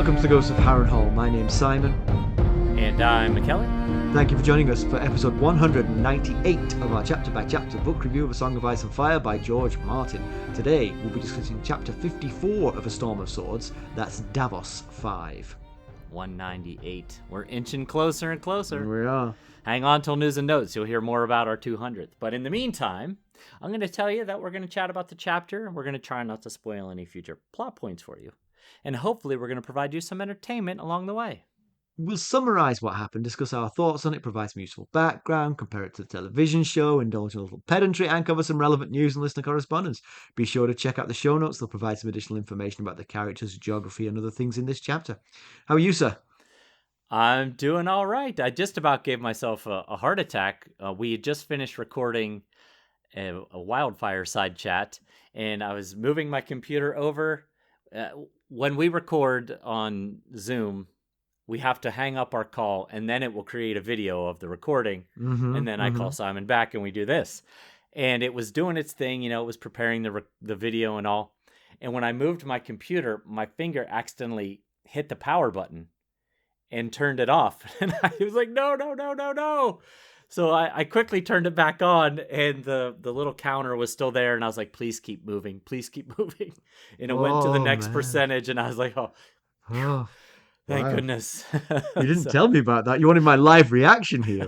Welcome to the Ghost of Harrenhal. My name's Simon. And I'm Mackelly. Thank you for joining us for episode 198 of our chapter-by-chapter book review of A Song of Ice and Fire by George Martin. Today, we'll be discussing chapter 54 of A Storm of Swords. That's Davos 5. 198. We're inching closer and closer. Here we are. Hang on till news and notes. You'll hear more about our 200th. But in the meantime, I'm going to tell you that we're going to chat about the chapter, and we're going to try not to spoil any future plot points for you. And hopefully we're going to provide you some entertainment along the way. We'll summarise what happened, discuss our thoughts on it, provide some useful background, compare it to the television show, indulge in a little pedantry, and cover some relevant news and listener correspondence. Be sure to check out the show notes. They'll provide some additional information about the characters, geography, and other things in this chapter. How are you, sir? I'm doing all right. I just about gave myself a heart attack. We had just finished recording a wildfire side chat, and I was moving my computer over. When we record on Zoom, we have to hang up our call, and then it will create a video of the recording. And then I call Simon back, and we do this. And it was doing its thing, it was preparing the video and all. And when I moved my computer, my finger accidentally hit the power button and turned it off. And I was like, no. So I quickly turned it back on, and the little counter was still there. And I was like, please keep moving. And it went to the next percentage, and I was like, oh. Thank goodness. You didn't tell me about that. You wanted my live reaction here.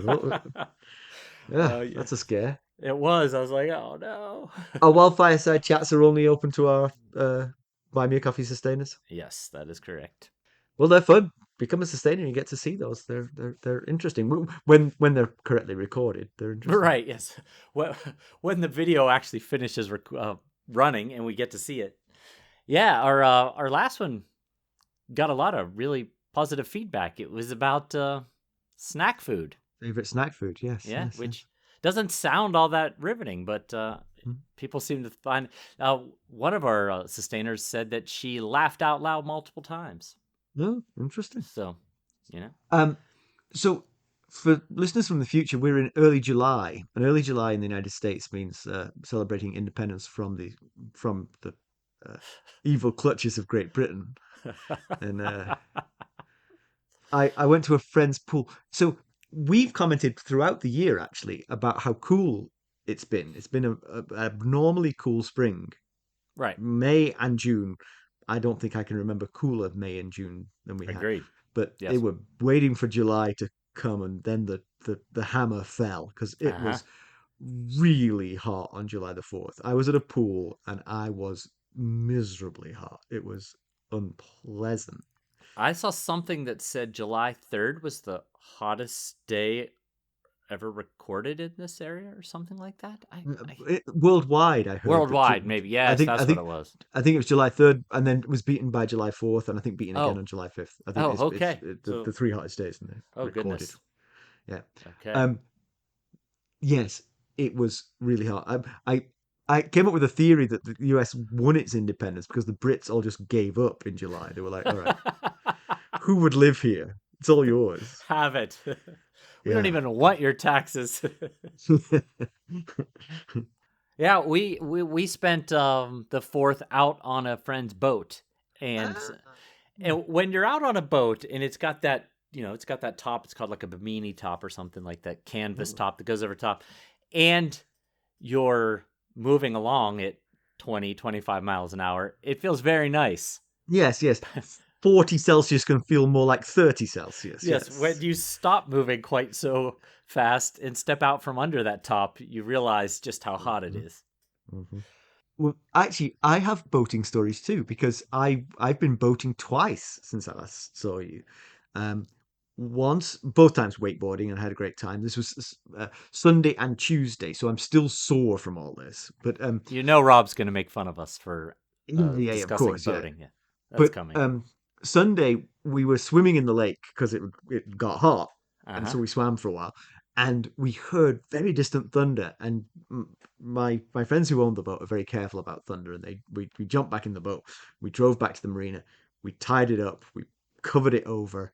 Yeah, that's a scare. It was. I was like, oh no. Our wildfire side chats are only open to our Buy Me a Coffee sustainers. Yes, that is correct. Well, they're fun. Become a sustainer and you get to see those. They're interesting. When they're correctly recorded, they're interesting. Right, yes. When the video actually finishes running and we get to see it. Yeah, our last one got a lot of really positive feedback. It was about snack food. Favorite snack food, yes. Yeah, yes, which doesn't sound all that riveting, but people seem to find... one of our sustainers said that she laughed out loud multiple times. Oh, interesting. So, So, for listeners from the future, we're in early July. And early July in the United States means celebrating independence from the evil clutches of Great Britain. And I went to a friend's pool. So we've commented throughout the year, actually, about how cool it's been. It's been a abnormally cool spring. Right. May and June. I don't think I can remember cooler May and June than we had. Agreed. But Yes. they were waiting for July to come, and then the hammer fell because it was really hot on July the 4th. I was at a pool and I was miserably hot. It was unpleasant. I saw something that said July 3rd was the hottest day ever recorded in this area or something like that. Worldwide, I heard. Worldwide, maybe. Yes, that's what it was. I think it was July 3rd, and then it was beaten by July 4th, and I think beaten again on July 5th. I think okay. It's the three hottest days in there. Oh, recorded. goodness. Yeah. Okay. Yes, it was really hot. I came up with a theory that the US won its independence because the Brits all just gave up in July. They were like, all right, who would live here? It's all yours. Have it. We don't even want your taxes. Yeah, we spent the 4th out on a friend's boat. And when you're out on a boat and it's got that, it's got that top, it's called like a bimini top or something like that, canvas top that goes over top. And you're moving along at 20, 25 miles an hour. It feels very nice. Yes. 40 Celsius can feel more like 30 Celsius. Yes, when you stop moving quite so fast and step out from under that top, you realize just how hot it is. Mm-hmm. Well, actually, I have boating stories too, because I've been boating twice since I last saw you. Once, both times wakeboarding, and I had a great time. This was Sunday and Tuesday, so I'm still sore from all this. But Rob's going to make fun of us for discussing of course, boating. Yeah. That's coming. Sunday we were swimming in the lake because it got hot, and so we swam for a while, and we heard very distant thunder. And my friends who owned the boat are very careful about thunder, and we jumped back in the boat. We drove back to the marina. We tied it up. We covered it over,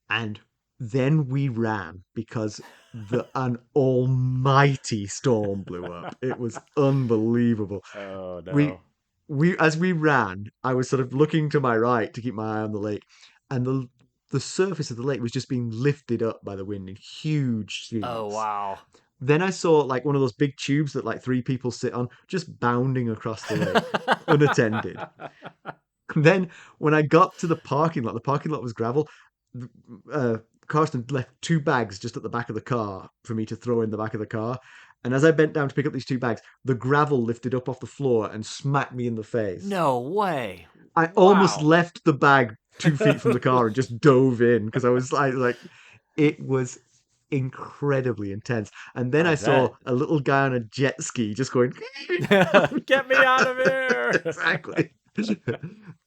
and then we ran because an almighty storm blew up. It was unbelievable. Oh no! we as we ran, I was sort of looking to my right to keep my eye on the lake, and the surface of the lake was just being lifted up by the wind in huge Oh sheets. wow. Then I saw like one of those big tubes that like three people sit on, just bounding across the lake, unattended. Then when I got to the parking lot was gravel. Uh, Karsten left two bags just at the back of the car for me to throw in the back of the car. And as I bent down to pick up these two bags, the gravel lifted up off the floor and smacked me in the face. No way. I almost Wow. left the bag 2 feet from the car and just dove in because I was like, it was incredibly intense. And then I I saw bet. a little guy on a jet ski just going, Get me out of here. exactly.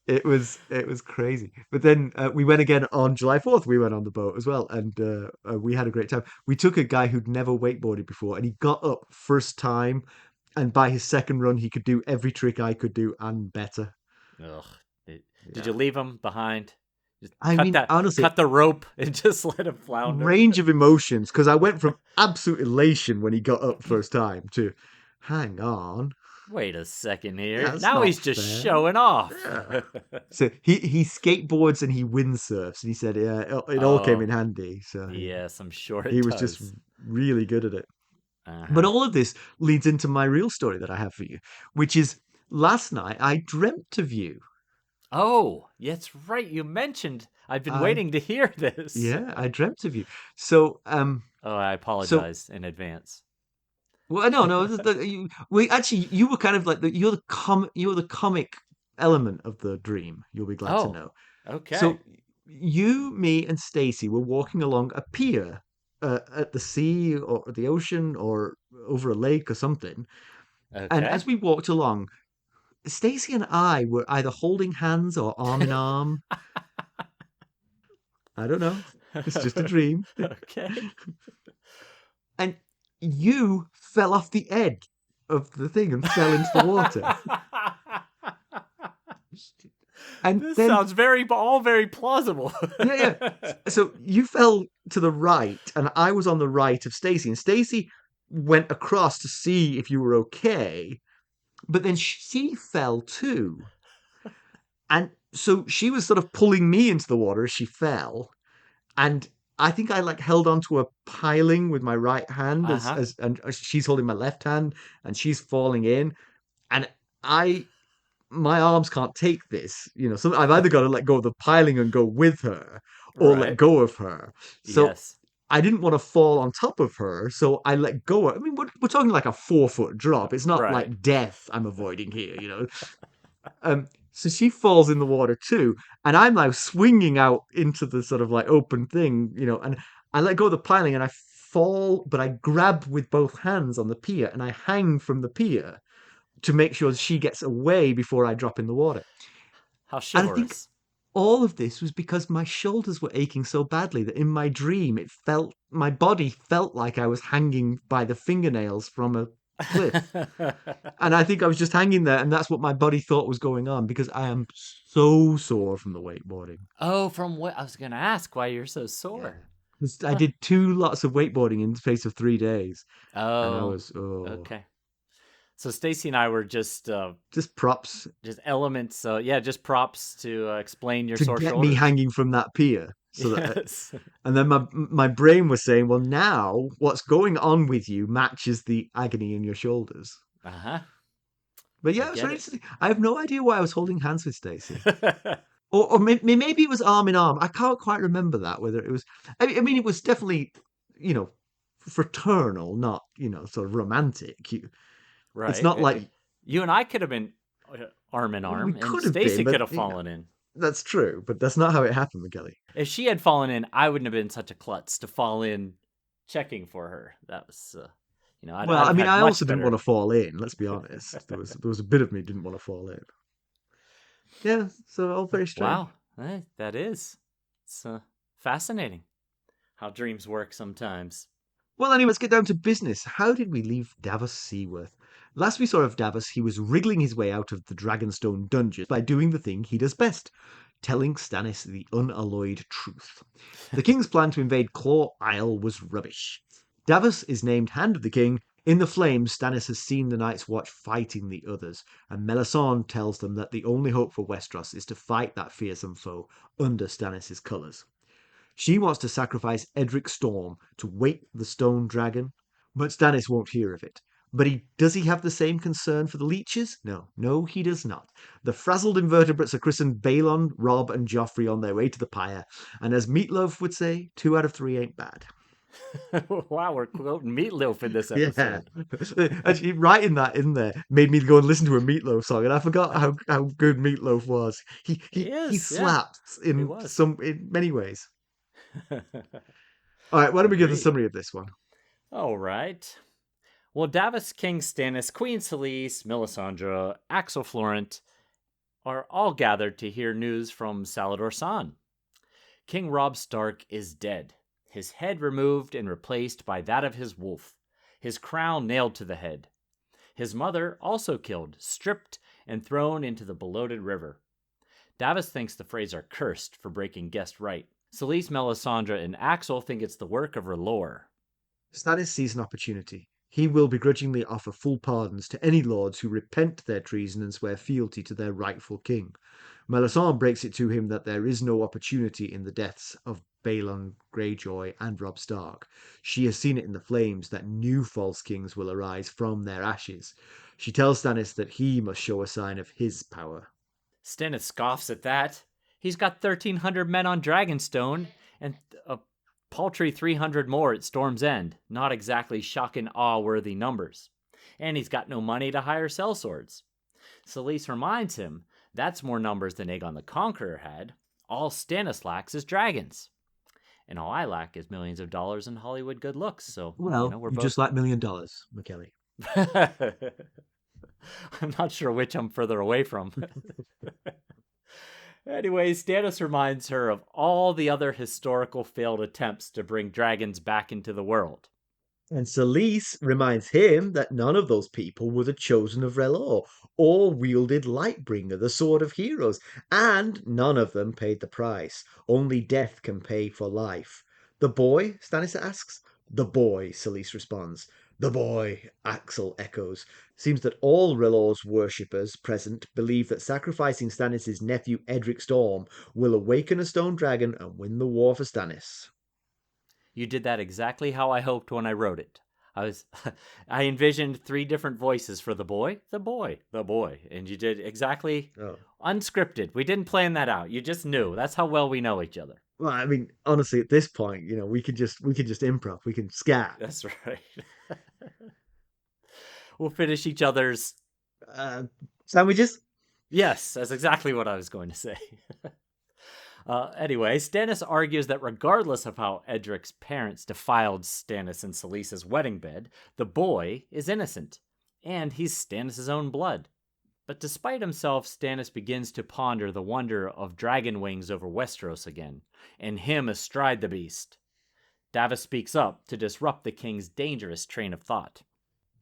It was crazy. But then we went again on July 4th. We went on the boat as well, and we had a great time. We took a guy who'd never wakeboarded before, and he got up first time, and by his second run, he could do every trick I could do and better. Ugh. Did you Yeah. leave him behind? Just I mean, honestly, cut the rope and just let him flounder. range of emotions because I went from absolute elation when he got up first time to, hang on, Wait a second here. that's Now not he's just fair. showing off. Yeah. So he skateboards and he windsurfs, and he said, yeah, it all came Oh, in handy. So yes, I'm sure he it was just does. really good at it. But Uh-huh. all of this leads into my real story that I have for you, which is last night I dreamt of you. Oh, that's right. You mentioned I've been I waiting to hear this. Yeah, I dreamt of you. So Oh, I so apologize in advance. well, no, no, we actually you were kind of like you were the comic element of the dream. You'll be glad to Oh, know. okay. So you, me, and Stacy were walking along a pier at the sea or the ocean or over a lake or something. And as Okay. we walked along, Stacy and I were either holding hands or arm in arm. I don't know. It's just a dream. Okay. And you fell off the edge of the thing and fell into the water. And This then, sounds all very plausible. yeah, yeah. So you fell to the right, and I was on the right of Stacy, and Stacy went across to see if you were okay, but then she fell too. And so she was sort of pulling me into the water as she fell. And I think I like held onto a piling with my right hand Uh-huh. and she's holding my left hand and she's falling in. And I my arms can't take this, So I've either got to let go of the piling and go with her or let Right. go of her. So Yes. I didn't want to fall on top of her, so I let go. I mean, we're talking like a 4 foot drop. It's not Right. like death I'm avoiding here. So she falls in the water too, and I'm now swinging out into the sort of like open thing, and I let go of the piling and I fall, but I grab with both hands on the pier and I hang from the pier to make sure she gets away before I drop in the water. How And I think chivalrous. all of this was because my shoulders were aching so badly that in my dream my body felt like I was hanging by the fingernails from a cliff. And I think I was just hanging there, and that's what my body thought was going on because I am so sore from the wakeboarding. Oh, from what I was gonna ask why you're so Yeah. sore. 'Cause I Huh. did 2 lots of wakeboarding in the space of 3 days, and I Oh, was okay. So Stacy and I were just props just elements. Yeah, just props to explain your to sore get me shoulders. hanging from that pier. So that, Yes. and then my brain was saying, well, now what's going on with you matches the agony in your shoulders. Uh-huh. But I yeah, it was get very it. interesting. I have no idea why I was holding hands with Stacy. Or maybe it was arm in arm. I can't quite remember that whether it was. I mean, it was definitely, you know, fraternal, not sort of romantic. It's Right. not like You and I could have been arm in we arm, and could have been, Stacy but could have fallen in. that's true. But that's not how it happened, Mackelly. If she had fallen in, I wouldn't have been such a klutz to fall in checking for her. That was, Well, I'd I have mean, had I also much didn't want better. to fall in. Let's be honest. There was a bit of me didn't want to fall in. Yeah, so all very strange. Wow, that is. It's fascinating how dreams work sometimes. Well, anyway, let's get down to business. How did we leave Davos Seaworth? Last we saw of Davos, he was wriggling his way out of the Dragonstone dungeon by doing the thing he does best, telling Stannis the unalloyed truth. The king's plan to invade Claw Isle was rubbish. Davos is named Hand of the King, In the flames, Stannis has seen the Night's Watch fighting the others, and Melisandre tells them that the only hope for Westeros is to fight that fearsome foe under Stannis' colours. She wants to sacrifice Edric Storm to wake the stone dragon, but Stannis won't hear of it. But does he have the same concern for the leeches? No, no, he does not. The frazzled invertebrates are christened Balon, Robb, and Joffrey on their way to the pyre, and as Meatloaf would say, 2 out of 3 ain't bad. Wow, we're quoting Meatloaf in this Yeah, episode. actually, writing that in there made me go and listen to a Meatloaf song, and I forgot how good Meatloaf was. He Yeah, slaps he in was. in many ways. All right, why don't we give the Agreed. summary of this one? All right. Well, Davos, King Stannis, Queen Selyse, Melisandre, Axell Florent are all gathered to hear news from Salladhor Saan. King Robb Stark is dead, his head removed and replaced by that of his wolf, his crown nailed to the head. His mother also killed, stripped, and thrown into the bloated river. Davos thinks the Freys are cursed for breaking guest right. Selyse, Melisandre, and Axell think it's the work of R'hllor. Stannis sees an opportunity. He will begrudgingly offer full pardons to any lords who repent their treason and swear fealty to their rightful king. Melisandre breaks it to him that there is no opportunity in the deaths of Balon Greyjoy and Robb Stark. She has seen it in the flames that new false kings will arise from their ashes. She tells Stannis that he must show a sign of his power. Stannis scoffs at that. He's got 1,300 men on Dragonstone and a paltry 300 more at Storm's End. Not exactly shock and awe-worthy numbers. And he's got no money to hire sellswords. Selyse reminds him that's more numbers than Aegon the Conqueror had. All Stannis lacks is dragons. And all I lack is millions of dollars in Hollywood good looks. So, Well, we're you just both. like $1,000,000, Mackelly. I'm not sure which I'm further away from. Anyway, Stannis reminds her of all the other historical failed attempts to bring dragons back into the world. And Selyse reminds him that none of those people were the chosen of R'hllor, or wielded Lightbringer, the sword of heroes, and none of them paid the price. Only death can pay for life. The boy? Stannis asks. The boy, Selyse responds. The boy, Axell echoes. Seems that all R'hllor's worshippers present believe that sacrificing Stannis' nephew Edric Storm will awaken a stone dragon and win the war for Stannis. You did that exactly how I hoped when I wrote it. I envisioned 3 different voices for the boy, the boy, the boy, and you did exactly Oh. unscripted. We didn't plan that out. You just knew. That's how well we know each other. Well, I mean, honestly, at this point, we can just improv, we can scat. That's right. We'll finish each other's. Uh, Sandwiches. Yes, that's exactly what I was going to say. Anyway, Stannis argues that regardless of how Edric's parents defiled Stannis and Selyse's wedding bed, the boy is innocent, and he's Stannis' own blood. But despite himself, Stannis begins to ponder the wonder of dragon wings over Westeros again, and him astride the beast. Davos speaks up to disrupt the king's dangerous train of thought.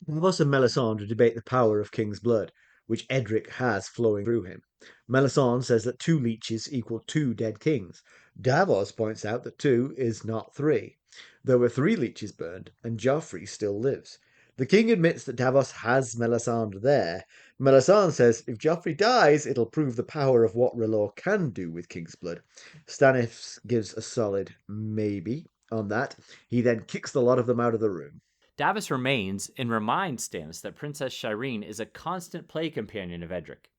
Davos and Melisandre debate the power of King's blood, which Edric has flowing through him. Melisandre says that 2 leeches equal 2 dead kings. Davos points out that 2 is not 3. There were 3 leeches burned, and Joffrey still lives. The king admits that Davos has Melisandre there. Melisandre says if Joffrey dies, it'll prove the power of what R'hllor can do with King's blood. Stannis gives a solid maybe on that. He then kicks the lot of them out of the room. Davos remains and reminds Stannis that Princess Shireen is a constant play companion of Edric.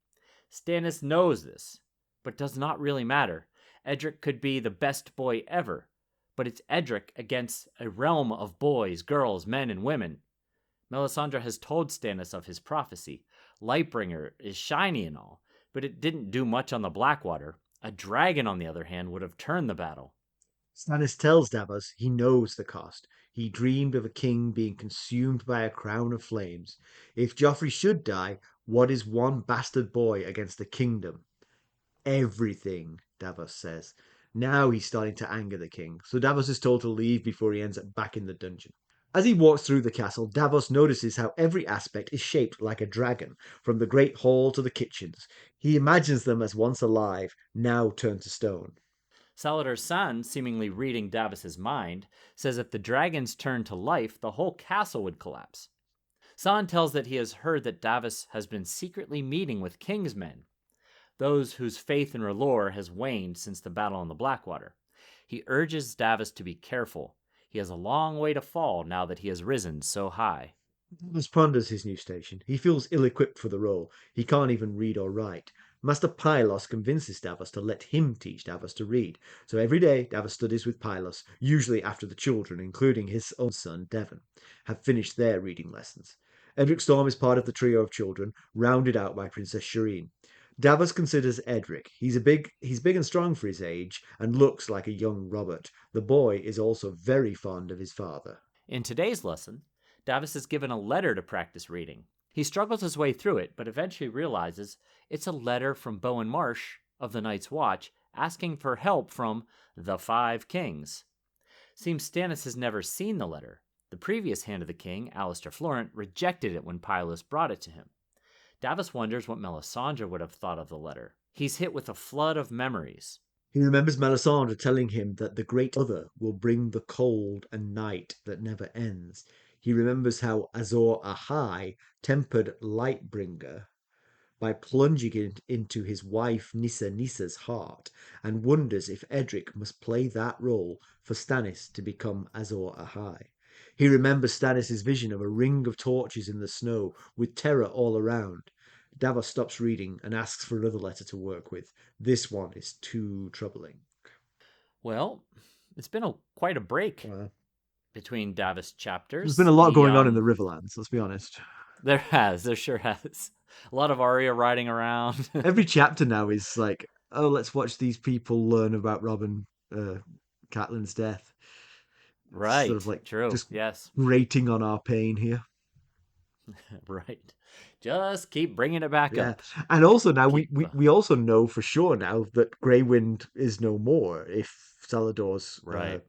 Stannis knows this, but does not really matter. Edric could be the best boy ever, but it's Edric against a realm of boys, girls, men, and women. Melisandre has told Stannis of his prophecy. Lightbringer is shiny and all, but it didn't do much on the Blackwater. A dragon, on the other hand, would have turned the battle. Stannis tells Davos he knows the cost. He dreamed of a king being consumed by a crown of flames. If Joffrey should die, what is one bastard boy against the kingdom? Everything, Davos says. Now he's starting to anger the king, so Davos is told to leave before he ends up back in the dungeon. As he walks through the castle, Davos notices how every aspect is shaped like a dragon, from the great hall to the kitchens. He imagines them as once alive, now turned to stone. Salladhor Saan, seemingly reading Davos's mind, says if the dragons turned to life, the whole castle would collapse. Saan tells that he has heard that Davos has been secretly meeting with King's men, those whose faith in R'hllor has waned since the battle on the Blackwater. He urges Davos to be careful. He has a long way to fall now that he has risen so high. Davos ponders his new station. He feels ill-equipped for the role. He can't even read or write. Master Pylos convinces Davos to let him teach Davos to read. So every day, Davos studies with Pylos, usually after the children, including his own son, Devon, have finished their reading lessons. Edric Storm is part of the trio of children, rounded out by Princess Shireen. Davos considers Edric. He's big and strong for his age, and looks like a young Robert. The boy is also very fond of his father. In today's lesson, Davos is given a letter to practice reading. He struggles his way through it, but eventually realizes it's a letter from Bowen Marsh of the Night's Watch asking for help from the Five Kings. Seems Stannis has never seen the letter. The previous Hand of the King, Axell Florent, rejected it when Pylos brought it to him. Davos wonders what Melisandre would have thought of the letter. He's hit with a flood of memories. He remembers Melisandre telling him that the Great Other will bring the cold and night that never ends. He remembers how Azor Ahai tempered Lightbringer by plunging it into his wife Nissa's heart, and wonders if Edric must play that role for Stannis to become Azor Ahai. He remembers Stannis' vision of a ring of torches in the snow with terror all around. Davos stops reading and asks for another letter to work with. This one is too troubling. Well, it's been quite a break Uh, between Davos there's been chapters. a lot going on in the Riverlands, let's be honest. There sure has. A lot of Arya riding around. Every chapter now is like, oh, let's watch these people learn about Robb and Catelyn's death. It's sort of Right, like true, just yes. grating on our pain here. Right. Just keep bringing it back Yeah, up. and also now we, Keep, we we also know for sure now that Grey Wind is no more if Salladhor's right,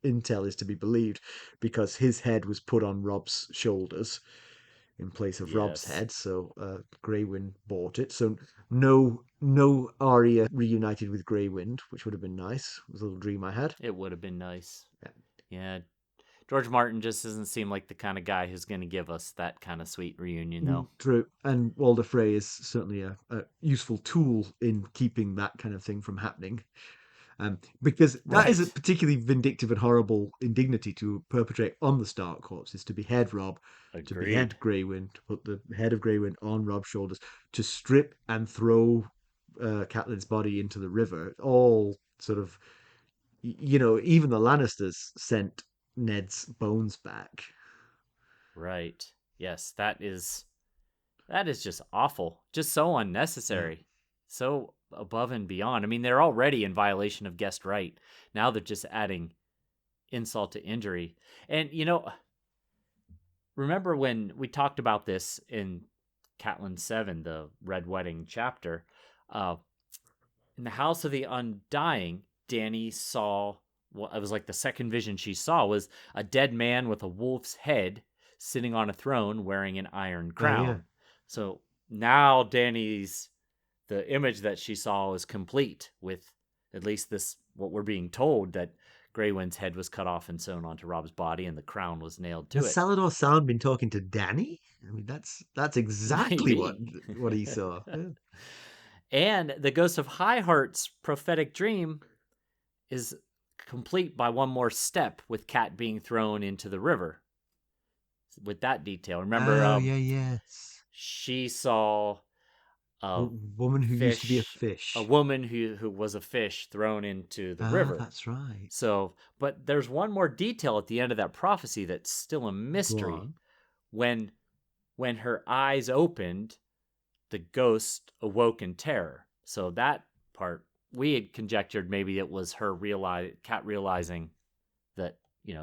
intel is to be believed, because his head was put on Robb's shoulders in place of Robb's yes, head. So Grey Wind bought it. So no Arya reunited with Grey Wind, which would have been nice. It was a little dream I had. it would have been nice. Yeah. Yeah, George Martin just doesn't seem like the kind of guy who's going to give us that kind of sweet reunion, though. True, and Walder Frey is certainly a useful tool in keeping that kind of thing from happening. Because that is a Right. particularly vindictive and horrible indignity to perpetrate on the Stark corpses, to behead Robb, to Agreed. behead Grey Wind, to put the head of Grey Wind on Robb's shoulders, to strip and throw Catelyn's body into the river. All sort of, even the Lannisters sent Ned's bones back. Right. Yes, that is just awful. Just so Yeah. unnecessary. So above and beyond. I mean, they're already in violation of guest right. Now they're just adding insult to injury. And remember when we talked about this in Catelyn 7, the Red Wedding chapter? Uh, in the House of the Undying, Dany saw what it was like the second vision she saw was a dead man with a wolf's head sitting on a throne wearing an iron Oh yeah. crown. So now the image that she saw is complete with at least this what we're being told that Grey Wind's head was cut off and sewn onto Robb's body and the crown was nailed to Has it. Salladhor Saan been talking to Danny? I mean, that's exactly what Maybe. what he saw. Yeah. And the Ghost of Highheart's prophetic dream is complete by one more step with Cat being thrown into the river. With that detail, remember, Oh yeah, yes. she saw A a woman who used to be a a fish. woman who was a fish thrown into the Ah, river. that's right. So, but there's one more detail at the end of that prophecy that's still a Go mystery. on. When when her eyes opened, the ghost awoke in terror. So that part we had conjectured maybe it was her Cat realizing that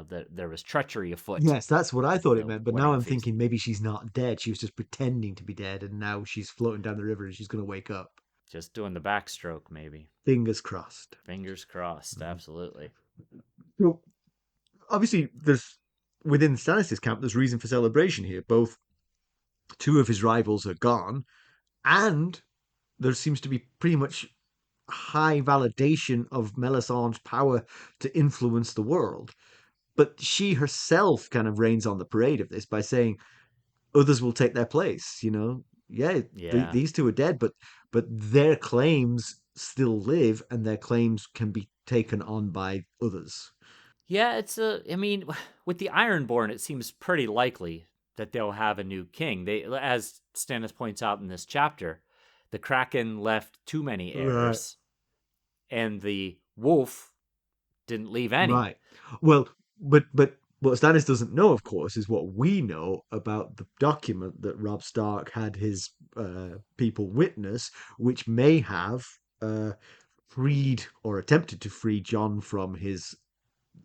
that there was treachery afoot Yes, that's what I with thought it the meant. But now wedding I'm feast. thinking maybe she's not dead. She was just pretending to be dead, and now she's floating down the river and she's going to wake up. Just doing the backstroke, maybe. Fingers crossed. Fingers crossed. Mhm. Absolutely. So obviously, there's within Stannis' camp, there's reason for celebration here. Both two of his rivals are gone, and there seems to be pretty much high validation of Melisandre's power to influence the world. But she herself kind of rains on the parade of this by saying, others will take their place. Yeah, Yeah. these two are dead, but their claims still live, and their claims can be taken on by others. Yeah, I mean, with the Ironborn, it seems pretty likely that they'll have a new king. As Stannis points out in this chapter, the Kraken left too many Right. heirs, and the Wolf didn't leave any. Right. Well, but what Stannis doesn't know, of course, is what we know about the document that Robb Stark had his people witness, which may have uh, freed or attempted to free Jon from his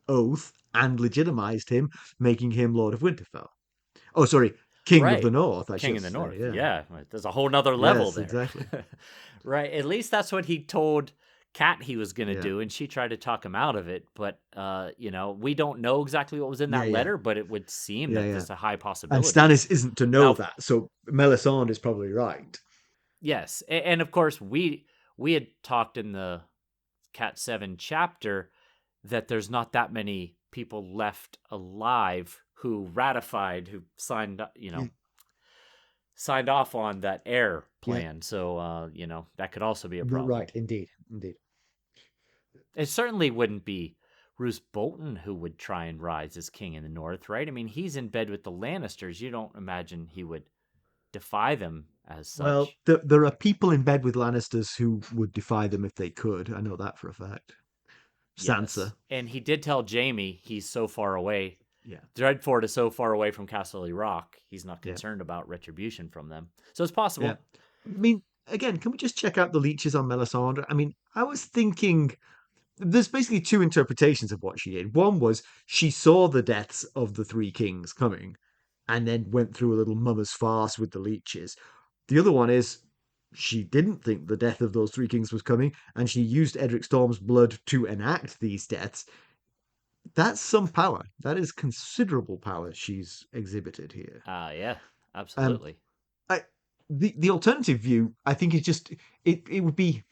oath and legitimized him, making him Lord of Winterfell. Oh, sorry, King of the Right. North, I King should in the say. North. Yeah. Yeah. There's a whole nother level Yes, there. exactly. Right. At least that's what he told Kat he was going to Yeah. do, and she tried to talk him out of it. But, we don't know exactly what was in Yeah, that yeah. letter, but it would seem Yeah, that yeah. there's a high And possibility. Stannis isn't to know Now, that, so Melisandre is probably right. yes. And of course, we had talked in the Cat 7 chapter that there's not that many people left alive who Yeah, signed off on that heir yeah. plan. So, that could also be a problem. Right, indeed, indeed. It certainly wouldn't be Roose Bolton who would try and rise as king in the North, right? I mean, he's in bed with the Lannisters. You don't imagine he would defy them as Well, such. there are people in bed with Lannisters who would defy them if they could. I know that for a fact. Yes. Sansa. And he did tell Jamie he's so far away. Yeah, Dreadfort is so far away from Castle Rock, he's not yeah, concerned about retribution from them. So it's yeah. possible. I mean, again, can we just check out the leeches on Melisandre? I mean, I was thinking there's basically two interpretations of what she did. One was she saw the deaths of the three kings coming and then went through a little mummer's farce with the leeches. The other one is she didn't think the death of those three kings was coming, and she used Edric Storm's blood to enact these deaths. That's some power. That is considerable power she's exhibited here. Yeah, Um, absolutely. I, the alternative view, I think, is just it would be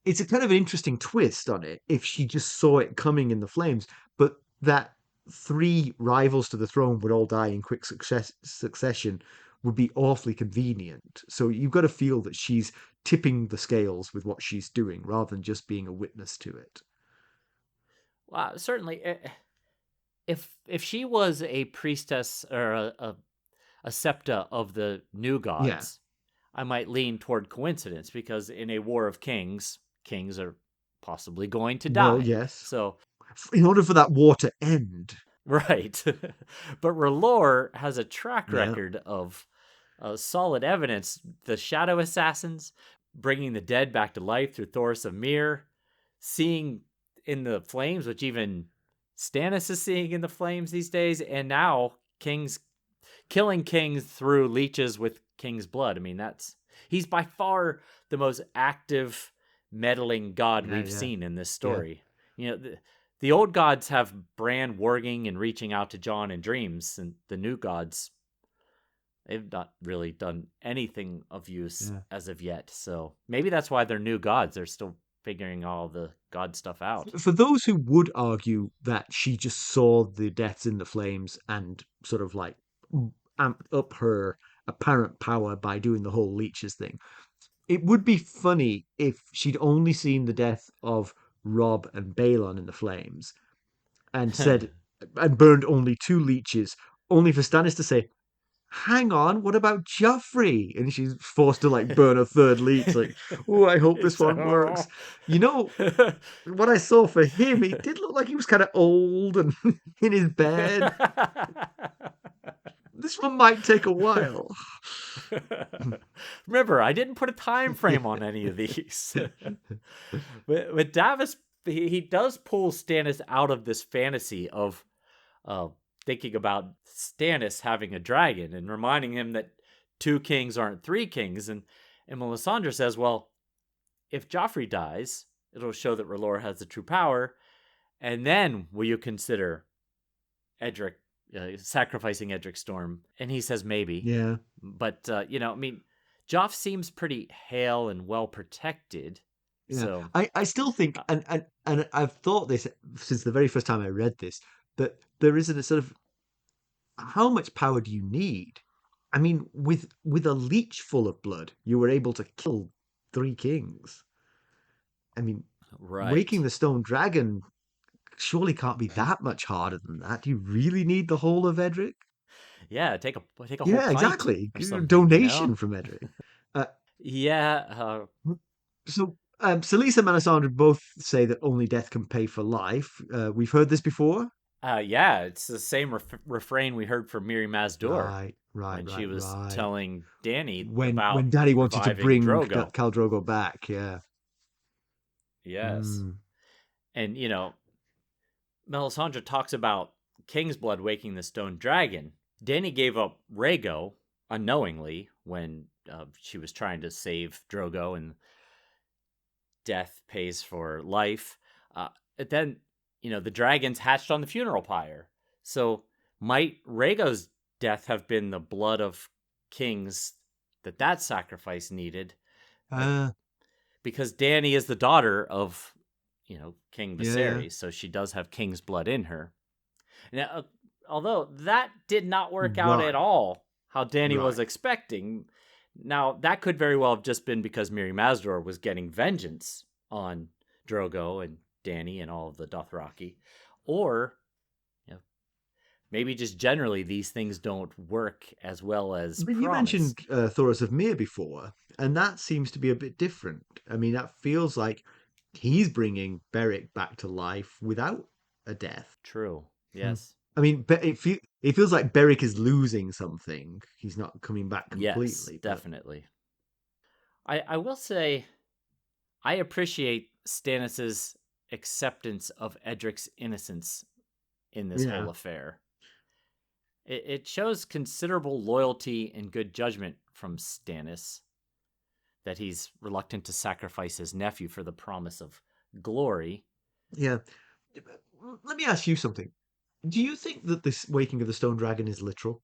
it's a kind of an interesting twist on it if she just saw it coming in the flames, but that three rivals to the throne would all die in quick succession would be awfully convenient. So you've got to feel that she's tipping the scales with what she's doing rather than just being a witness to it. Well, certainly, if she was a priestess or a septa of the new Yeah. gods, I might lean toward coincidence because in a war of kings, kings are possibly going to Well, die. yes. So, In order for that war to end. right. But R'hllor has a track Yeah. record of solid evidence. The Shadow Assassins, bringing the dead back to life through Thoros of Myr, seeing in the flames, which even Stannis is seeing in the flames these days, and now kings killing kings through leeches with king's blood. I mean, he's by far the most active meddling god Yeah, we've yeah, seen in this yeah. story. The old gods have Bran warging and reaching out to Jon in dreams, and the new gods, they've not really done anything of use Yeah. as of yet. So maybe that's why they're new gods. They're still figuring all the god stuff out. For those who would argue that she just saw the deaths in the flames and sort of like amped up her apparent power by doing the whole leeches thing, it would be funny if she'd only seen the death of Robb and Balon in the flames and said and burned only two leeches, only for Stannis to say, "Hang on, what about Joffrey?" And she's forced to like burn a third leech. Like, oh, I hope this one works. So You know, what I saw for him, he did look like he was kind of old and in his bed. This one might take a while. Remember, I didn't put a time frame on any of these. But Davos, he does pull Stannis out of this fantasy of uh, thinking about Stannis having a dragon and reminding him that two kings aren't three kings. And Melisandre says, well, if Joffrey dies, it'll show that R'hllor has the true power. And then will you consider Edric sacrificing Edric Storm? And he says maybe. Yeah. But, I mean, Joff seems pretty hale and well protected. Yeah. So, I still think uh, and I've thought this since the very first time I read this, that there isn't a sort of how much power do you need? I mean, with a leech full of blood, you were able to kill 3 kings. I mean, waking Right. the stone dragon surely can't be that much harder than that. Do you really need the whole of Edric? Yeah, take a whole Yeah, pint exactly. or something, you know? Donation from Edric. Uh, Yeah, so Selyse and Melisandre both say that only death can pay for life. We've heard this before. yeah, it's the same refrain we heard from Miri Mazdor Right, right, when she right, was right. telling Danny When about Daddy wanted to reviving bring Drogo. Khal Drogo back, yeah. Yes. Mm. And, Melisandre talks about King's blood waking the stone dragon. Danny gave up Rhaego unknowingly when she was trying to save Drogo, and death pays for life. Then, the dragons hatched on the funeral pyre. So might Rhaego's death have been the blood of kings that sacrifice needed? Uh, Uh, because Dany is the daughter of, King yeah, yeah. Viserys, so she does have king's blood in her. Now, although that did not work out at Right, all how Dany was right. expecting. Now, that could very well have just been because Mirri Mazdor was getting vengeance on Drogo and Dany and all of the Dothraki. Or, you know, maybe just generally these things don't work as well as But you mentioned promised. Thoros of Myr before, and that seems to be a bit different. I mean, that feels like he's bringing Beric back to life without a death. True. Hmm. Yes. I mean, it feels like Beric is losing something. He's not coming back Yes, completely, but definitely. I will say I appreciate Stannis's acceptance of Edric's innocence in this whole yeah, affair. It shows considerable loyalty and good judgment from Stannis that he's reluctant to sacrifice his nephew for the promise of glory. yeah. Let me ask you something. Do you think that this waking of the stone dragon is literal?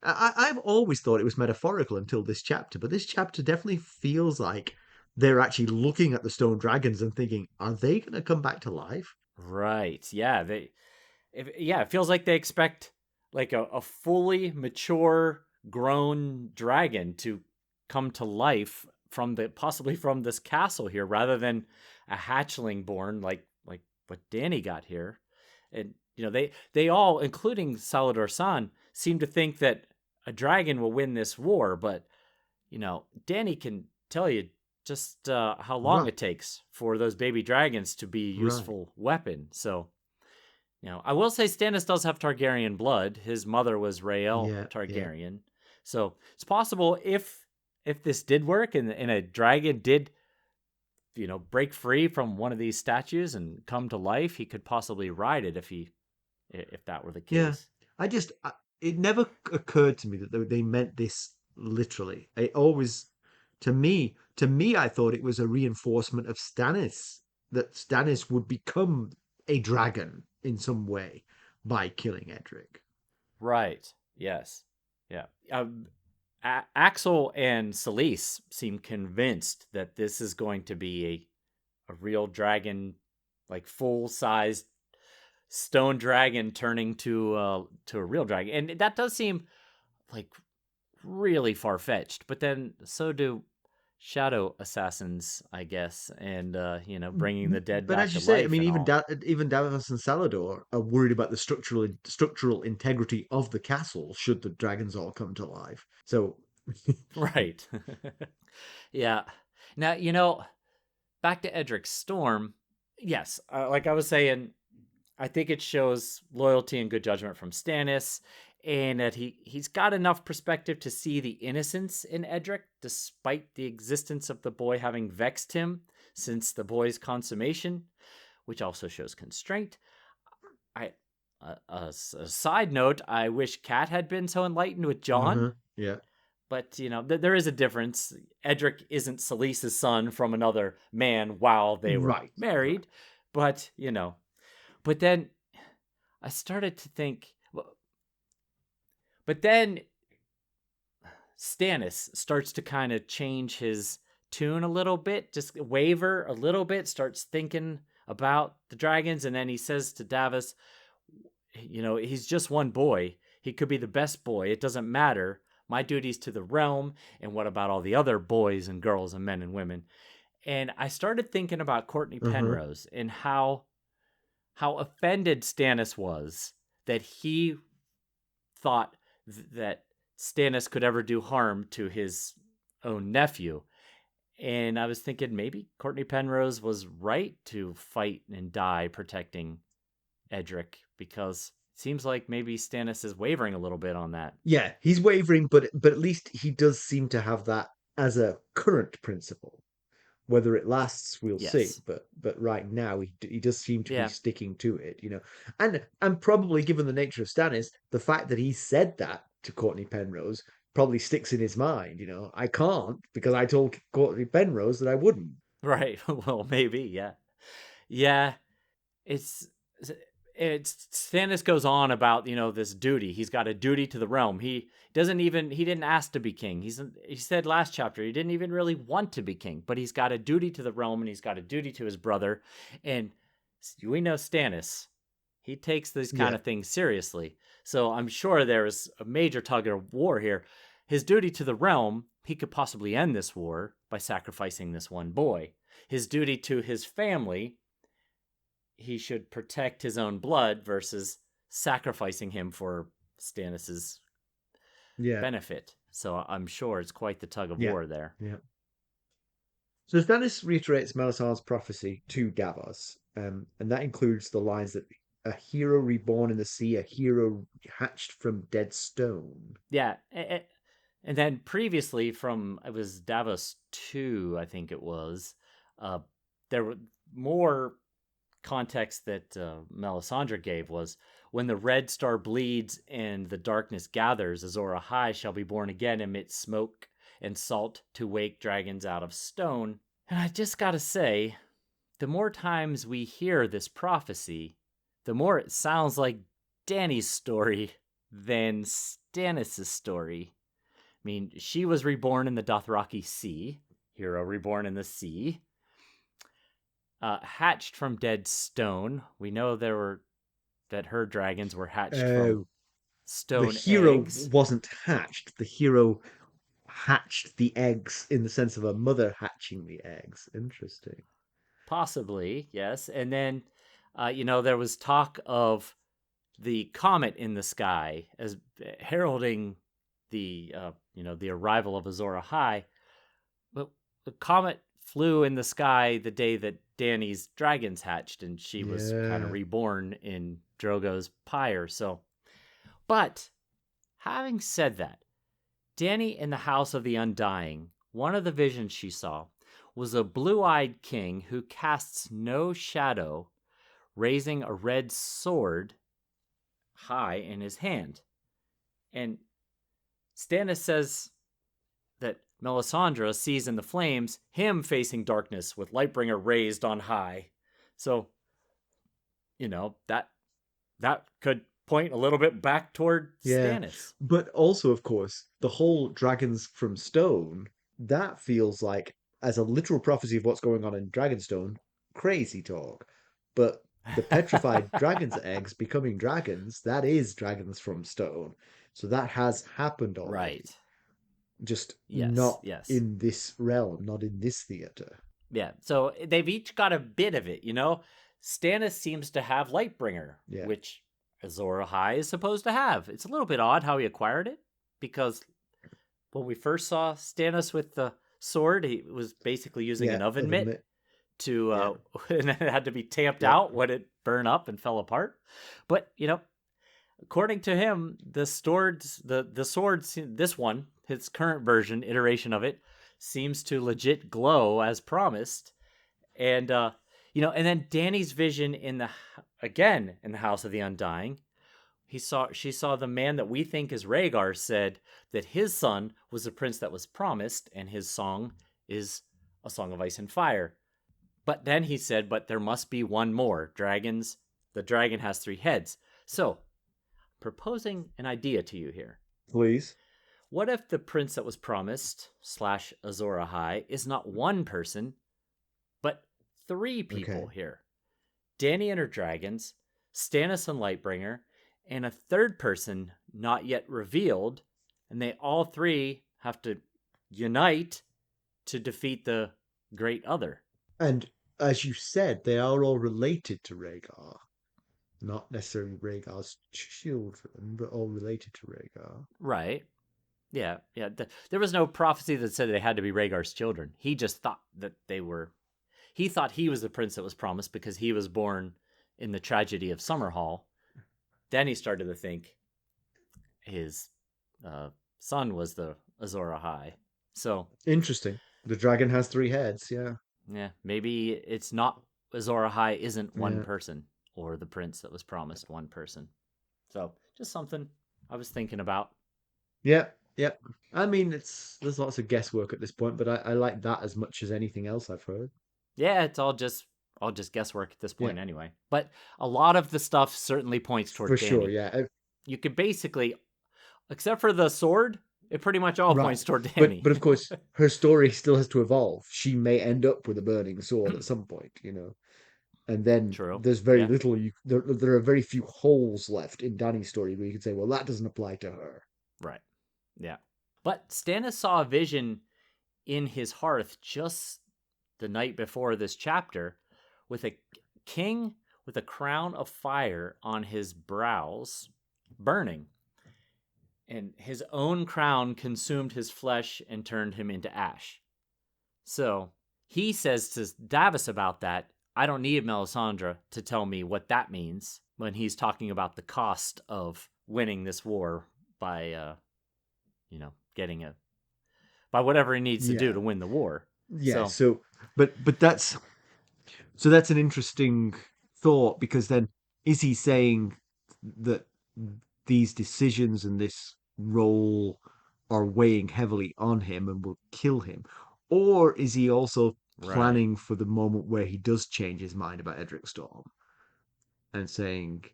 I've always thought it was metaphorical until this chapter, but this chapter definitely feels like they're actually looking at the stone dragons and thinking, are they going to come back to life? Right. Yeah, it feels like they expect like a fully mature grown dragon to come to life from the possibly from this castle here rather than a hatchling born like what Danny got here. And they all, including Salladhor Saan, seem to think that a dragon will win this war, but Danny can tell you just how long Right, it takes for those baby dragons to be a right. useful weapon. So I will say Stannis does have Targaryen blood. His mother was Rhaelle Yeah, yeah. Targaryen. So it's possible if this did work and a dragon did, break free from one of these statues and come to life, he could possibly ride it if that were the Yeah. case. It never occurred to me that they meant this literally. It always, to me, I thought it was a reinforcement of Stannis, that Stannis would become a dragon in some way by killing Edric. Right. Yes. Yeah. Axell and Selyse seem convinced that this is going to be a real dragon, like full sized stone dragon turning to a real dragon, and that does seem like really far fetched. But then so do shadow assassins, I guess, and bringing the dead But back as to you say, I life mean, and all. even Davos and Salladhor are worried about the structural integrity of the castle should the dragons all come to life. So, Right. Yeah. Now back to Edric Storm. Yes, like I was saying, I think it shows loyalty and good judgment from Stannis, and that he's got enough perspective to see the innocence in Edric, despite the existence of the boy having vexed him since the boy's consummation, which also shows constraint. I a side note, I wish Kat had been so enlightened with John, uh-huh, yeah, but there is a difference. Edric isn't Selyse's son from another man while they were right, right. married, but but then I started to think, but then Stannis starts to kind of change his tune a little bit, just waver a little bit, starts thinking about the dragons, and then he says to Davos, he's just one boy. He could be the best boy. It doesn't matter. My duty's to the realm. And what about all the other boys and girls and men and women? And I started thinking about Courtney Uh-huh. Penrose and how offended Stannis was that he thought that Stannis could ever do harm to his own nephew. And I was thinking maybe Courtney Penrose was right to fight and die protecting Edric, because it seems like maybe Stannis is wavering a little bit on that. Yeah, he's wavering, but at least he does seem to have that as a current principle. Whether it lasts, we'll see. Yes. But right now, he does seem to be Yeah. sticking to it, you know. And probably given the nature of Stannis, the fact that he said that to Courtney Penrose probably sticks in his mind. You know, I can't because I told Courtney Penrose that I wouldn't. Right. Well, maybe. Yeah. Yeah. It's Stannis goes on about, this duty. He's got a duty to the realm. He didn't ask to be king. He said last chapter he didn't even really want to be king, but he's got a duty to the realm, and he's got a duty to his brother. And we know Stannis, he takes these kind Yeah, of things seriously. So I'm sure there is a major tug of war here. His duty to the realm, he could possibly end this war by sacrificing this one boy. His duty to his family, he should protect his own blood versus sacrificing him for Stannis's yeah, benefit. So I'm sure it's quite the tug of yeah, war there. yeah. So Stannis reiterates Melisandre's prophecy to Davos, and that includes the lines that a hero reborn in the sea, a hero hatched from dead stone. Yeah. And then previously from, it was Davos 2, I think it was, there were more context that Melisandre gave was, when the red star bleeds and the darkness gathers, Azor Ahai shall be born again amidst smoke and salt to wake dragons out of stone. And I just gotta say, the more times we hear this prophecy, the more it sounds like Dany's story than Stannis' story. I mean, she was reborn in the Dothraki Sea, hero reborn in the sea. Hatched from dead stone. We know that her dragons were hatched from Oh, the stone hero eggs. wasn't hatched. The hero hatched the eggs in the sense of a mother hatching the eggs. Interesting. Possibly, yes. And then, there was talk of the comet in the sky as heralding the arrival of Azor Ahai. But the comet flew in the sky the day that Dany's dragons hatched, and she was kind of Yeah. reborn in Drogo's pyre. So, but having said that, Dany in the House of the Undying, one of the visions she saw was a blue-eyed king who casts no shadow, raising a red sword high in his hand. And Stannis says that Melisandre sees in the flames him facing darkness with Lightbringer raised on high. So, that could point a little bit back toward Yeah. Stannis. But also, of course, the whole dragons from stone, that feels like, as a literal prophecy of what's going on in Dragonstone, crazy talk. But the petrified dragon's eggs becoming dragons, that is dragons from stone. So that has happened already. Right. Just Yes, not yes. in this realm, not in this theater. Yeah. So they've each got a bit of it, Stannis seems to have Lightbringer, Yeah. which Azor Ahai is supposed to have. It's a little bit odd how he acquired it, because when we first saw Stannis with the sword, he was basically using Yeah. an oven Oven mitt mitt. to Yeah. and it had to be tamped Yeah. out when it burned up and fell apart. But according to him, the sword, this one, his current version iteration of it, seems to legit glow as promised. And and then Dany's vision in the House of the Undying, she saw the man that we think is Rhaegar said that his son was the prince that was promised, and his song is a song of ice and fire. But then he said, but there must be one more. The dragon has 3 heads. So, proposing an idea to you here. Please. What if the prince that was promised / Azor Ahai is not one person, but 3 people Okay. here? Dany and her dragons, Stannis and Lightbringer, and a third person not yet revealed, and they all three have to unite to defeat the Great Other. And as you said, they are all related to Rhaegar. Not necessarily Rhaegar's children, but all related to Rhaegar. Right. Yeah. There was no prophecy that said they had to be Rhaegar's children. He just thought that they were. He thought he was the prince that was promised because he was born in the tragedy of Summerhall. Then he started to think his son was the Azor Ahai. So Interesting. The dragon has 3 heads, yeah. yeah, maybe it's not Azor Ahai isn't one Yeah. person, or the prince that was promised one person. So just something I was thinking about. Yeah, yeah. I mean, there's lots of guesswork at this point, but I like that as much as anything else I've heard. Yeah, it's all just guesswork at this Yeah, point anyway. But a lot of the stuff certainly points for toward sure. Dany. Yeah, You could basically, except for the sword, it pretty much all right. points toward But Dany. of course, her story still has to evolve. She may end up with a burning sword at some point, and then True. there's very Yeah. little there are very few holes left in Dany's story where you can say, well, that doesn't apply to her. Right. Yeah. But Stannis saw a vision in his hearth just the night before this chapter with a king with a crown of fire on his brows burning. And his own crown consumed his flesh and turned him into ash. So he says to Davos about that, I don't need Melisandre to tell me what that means when he's talking about the cost of winning this war by, getting by whatever he needs to do Yeah, to win the war. yeah. So, But that's an interesting thought because then is he saying that these decisions and this role are weighing heavily on him and will kill him? Or is he also right. planning for the moment where he does change his mind about Edric Storm and saying,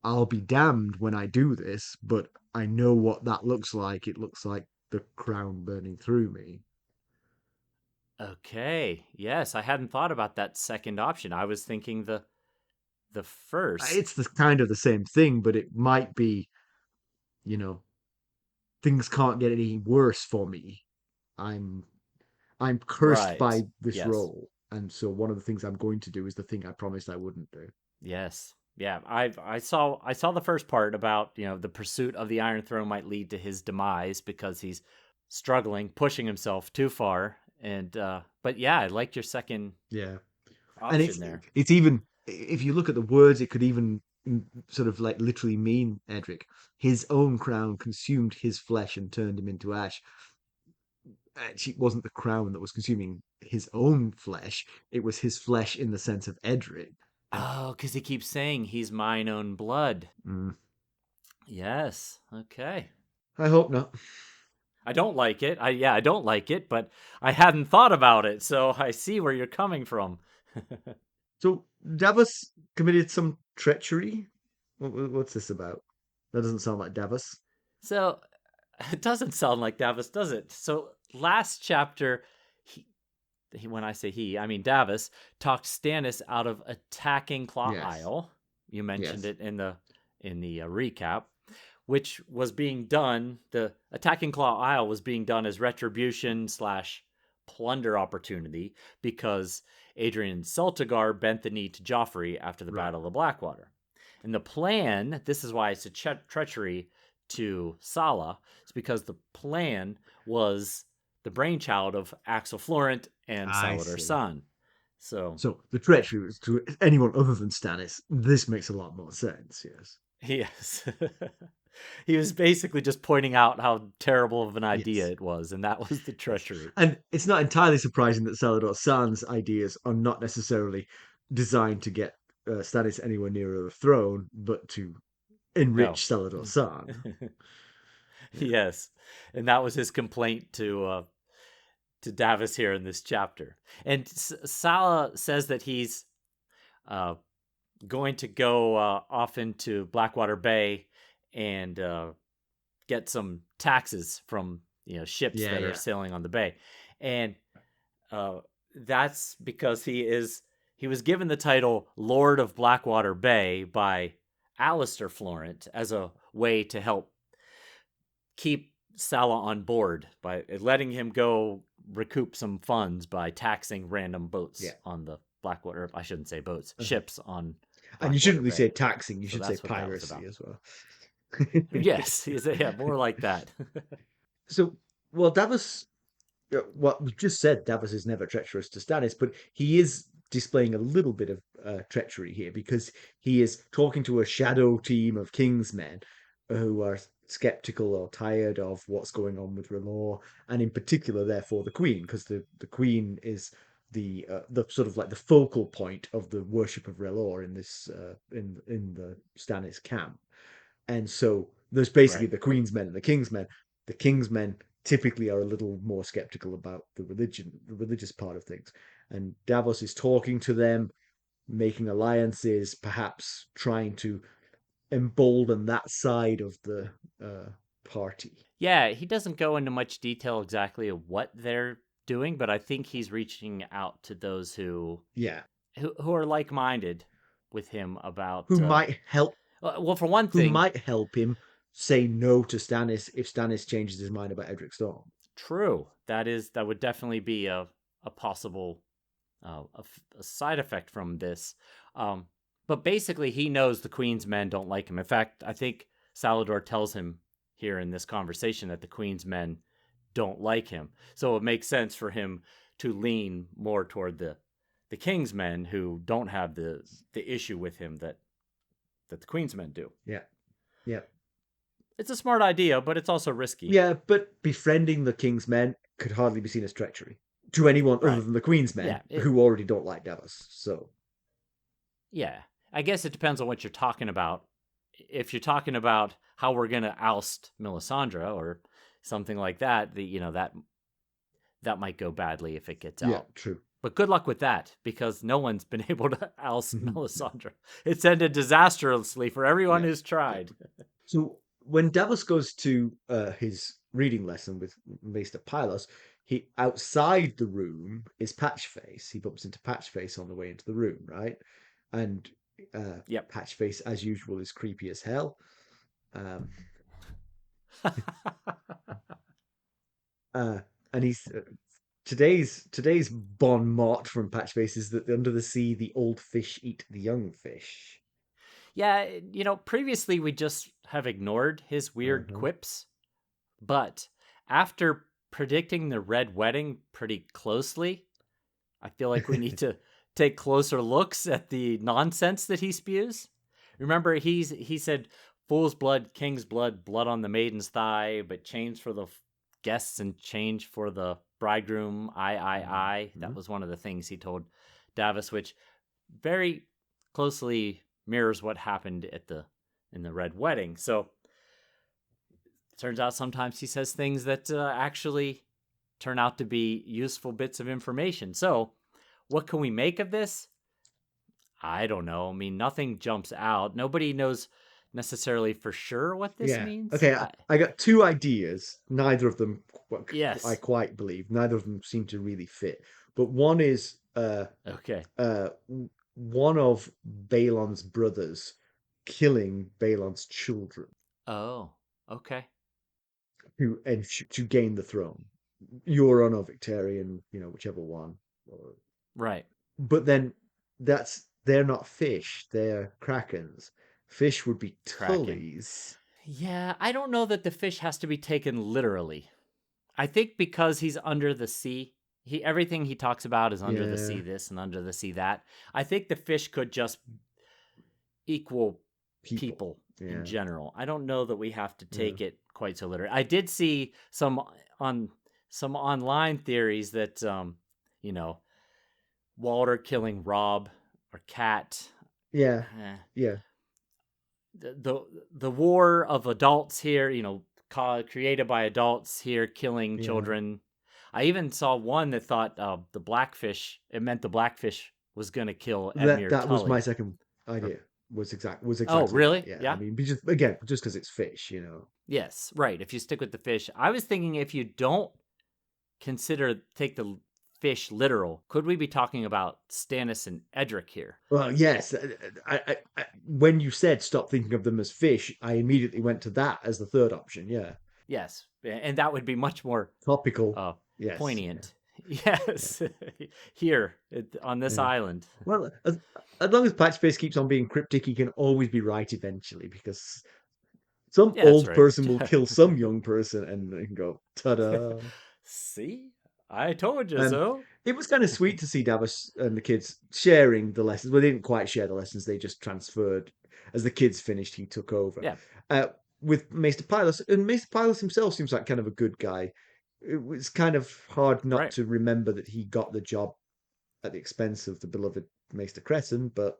I'll be damned when I do this, but I know what that looks like. It looks like the crown burning through me. Okay. Yes, I hadn't thought about that second option. I was thinking the first. It's the kind of the same thing, but it might be, you know, things can't get any worse for me. I'm I'm cursed Right. by this Yes. role, and so one of the things I'm going to do is the thing I promised I wouldn't do. Yes. Yeah, I saw the first part about, the pursuit of the Iron Throne might lead to his demise because he's struggling, pushing himself too far. And but yeah, I liked your second Yeah, and option there. it's even if you look at the words, it could even sort of like literally mean Edric. His own crown consumed his flesh and turned him into ash. Actually, it wasn't the crown that was consuming his own flesh; it was his flesh in the sense of Edric. And Oh, because he keeps saying he's mine own blood. mm, Yes. Okay. I hope not. I don't like it. I don't like it, but I hadn't thought about it, so I see where you're coming from. So Davos committed some treachery. What's this about? That doesn't sound like Davos. So it doesn't sound like Davos, does it? So last chapter, when I say he, I mean Davos talked Stannis out of attacking Claw Yes. Isle. You mentioned Yes. it in the recap, which was being done. The attacking Claw Isle was being done as retribution slash plunder opportunity because Adrian Celtigar bent the knee to Joffrey after the Right. Battle of Blackwater. And the plan, this is why it's a treachery to Sala, is because the plan was the brainchild of Axell Florent and I Salladhor see. Saan. So, So the treachery was to anyone other than Stannis. This makes a lot more sense. Yes. yes. He was basically just pointing out how terrible of an idea Yes. it was, and that was the Yes. treachery. And it's not entirely surprising that Salladhor Saan's ideas are not necessarily designed to get Stannis anywhere nearer the throne, but to No. enrich Salladhor Saan. Yeah. Yes. And that was his complaint to Davos here in this chapter. And Sala says that he's uh, going to go off into Blackwater Bay and get some taxes from ships Yeah. that are Yeah. sailing on the bay, and that's because he was given the title Lord of Blackwater Bay by Alistair Florent as a way to help keep Salah on board by letting him go recoup some funds by taxing random boats Yeah. on the Blackwater. I shouldn't say boats, ships on And you Blackwater shouldn't say Bay. taxing, you So should say that's what that was piracy about. as well. Yes, yeah, more like that. So, well, Davos, what we've just said, Davos is never treacherous to Stannis, but he is displaying a little bit of treachery here because he is talking to a shadow team of Kingsmen who are skeptical or tired of what's going on with R'hllor, and in particular, therefore, the Queen, because the Queen is the sort of like the focal point of the worship of R'hllor in this in the Stannis camp. And so there's basically Right. the Queen's men and the King's men. The King's men typically are a little more skeptical about the religious part of things. And Davos is talking to them, making alliances, perhaps trying to embolden that side of the uh, party. Yeah, he doesn't go into much detail exactly of what they're doing, but I think he's reaching out to those Yeah, who are like-minded with him about who might help well, for one who thing, might help him say no to Stannis if Stannis changes his mind about Edric Storm. true. That would definitely be a possible a side effect from this. Um, but basically, he knows the Queen's men don't like him. In fact, I think Salladhor tells him here in this conversation that the Queen's men don't like him. So it makes sense for him to lean more toward the King's men who don't have the issue with him that the Queen's men do. Yeah, yeah. It's a smart idea, but it's also risky. Yeah, but befriending the King's men could hardly be seen as treachery to anyone other Right. than the Queen's men Yeah. who already don't like Davos. So, Yeah. I guess it depends on what you're talking about. If you're talking about how we're going to oust Melisandre or something like that, that might go badly if it gets yeah, out. true. But good luck with that, because no one's been able to oust Melisandre. It's ended disastrously for everyone Yeah. who's tried. So when Davos goes to his reading lesson with Maester Pylos, he outside the room is Patchface. He bumps into Patchface on the way into the room, right? And Yep. Patchface, as usual, is creepy as hell. Um, uh, and he's today's bon mot from Patchface is that under the sea the old fish eat the young fish. Yeah, previously we just have ignored his weird Uh-huh. quips, but after predicting the Red Wedding pretty closely, I feel like we need to take closer looks at the nonsense that he spews. Remember, he said, "Fool's blood, king's blood, blood on the maiden's thigh, but change for the guests and change for the bridegroom. I." That Mhm. was one of the things he told Davos, which very closely mirrors what happened in the Red Wedding. So turns out sometimes he says things that actually turn out to be useful bits of information. So, what can we make of this? I don't know. I mean, nothing jumps out. Nobody knows necessarily for sure what this Yeah. means. Okay, I got two ideas. Neither of them I Yes. quite believe. Neither of them seem to really fit. But one is Okay. one of Balon's brothers killing Balon's children Oh, okay. to gain the throne. Euron or Victorian, whichever one. Right. But then they're not fish, they're krakens. Fish would be Kraken. tullies. Yeah, I don't know that the fish has to be taken literally. I think because he's under the sea, everything he talks about is under the Yeah, sea this and under the sea that. I think the fish could just equal people. people in Yeah. general. I don't know that we have to Yeah. take it quite so literally. I did see on some online theories that you know, Walter killing Robb or Cat. Yeah. Eh, Yeah. the war of adults here, created by adults here killing Yeah. children. I even saw one that thought it meant the blackfish was going to kill That Edmure that was my Tully. second Or, idea. Was oh, exactly that. really? Yeah. I Yeah. mean, just because it's fish. Yes, right. If you stick with the fish, I was thinking if you don't take the fish literal, could we be talking about Stannis and Edric here? Well, yes. When you said stop thinking of them as fish, I immediately went to that as the third option. Yeah, Yes, and that would be much more topical. uh, Yes, yeah, poignant. yeah, Yes, here on this yeah. island. Well, as long as Patchface keeps on being cryptic, he can always be right eventually because some Yeah, that's old right. person will kill some young person and go, ta-da. See, I told you Um, so. it was kind of sweet to see Davos and the kids sharing the lessons. Well, they didn't quite share the lessons; they just transferred. As the kids finished, he took over. Yeah, Uh, with Maester Pylos, and Maester Pylos himself seems like kind of a good guy. It was kind of hard not right, to remember that he got the job at the expense of the beloved Maester Crescent, but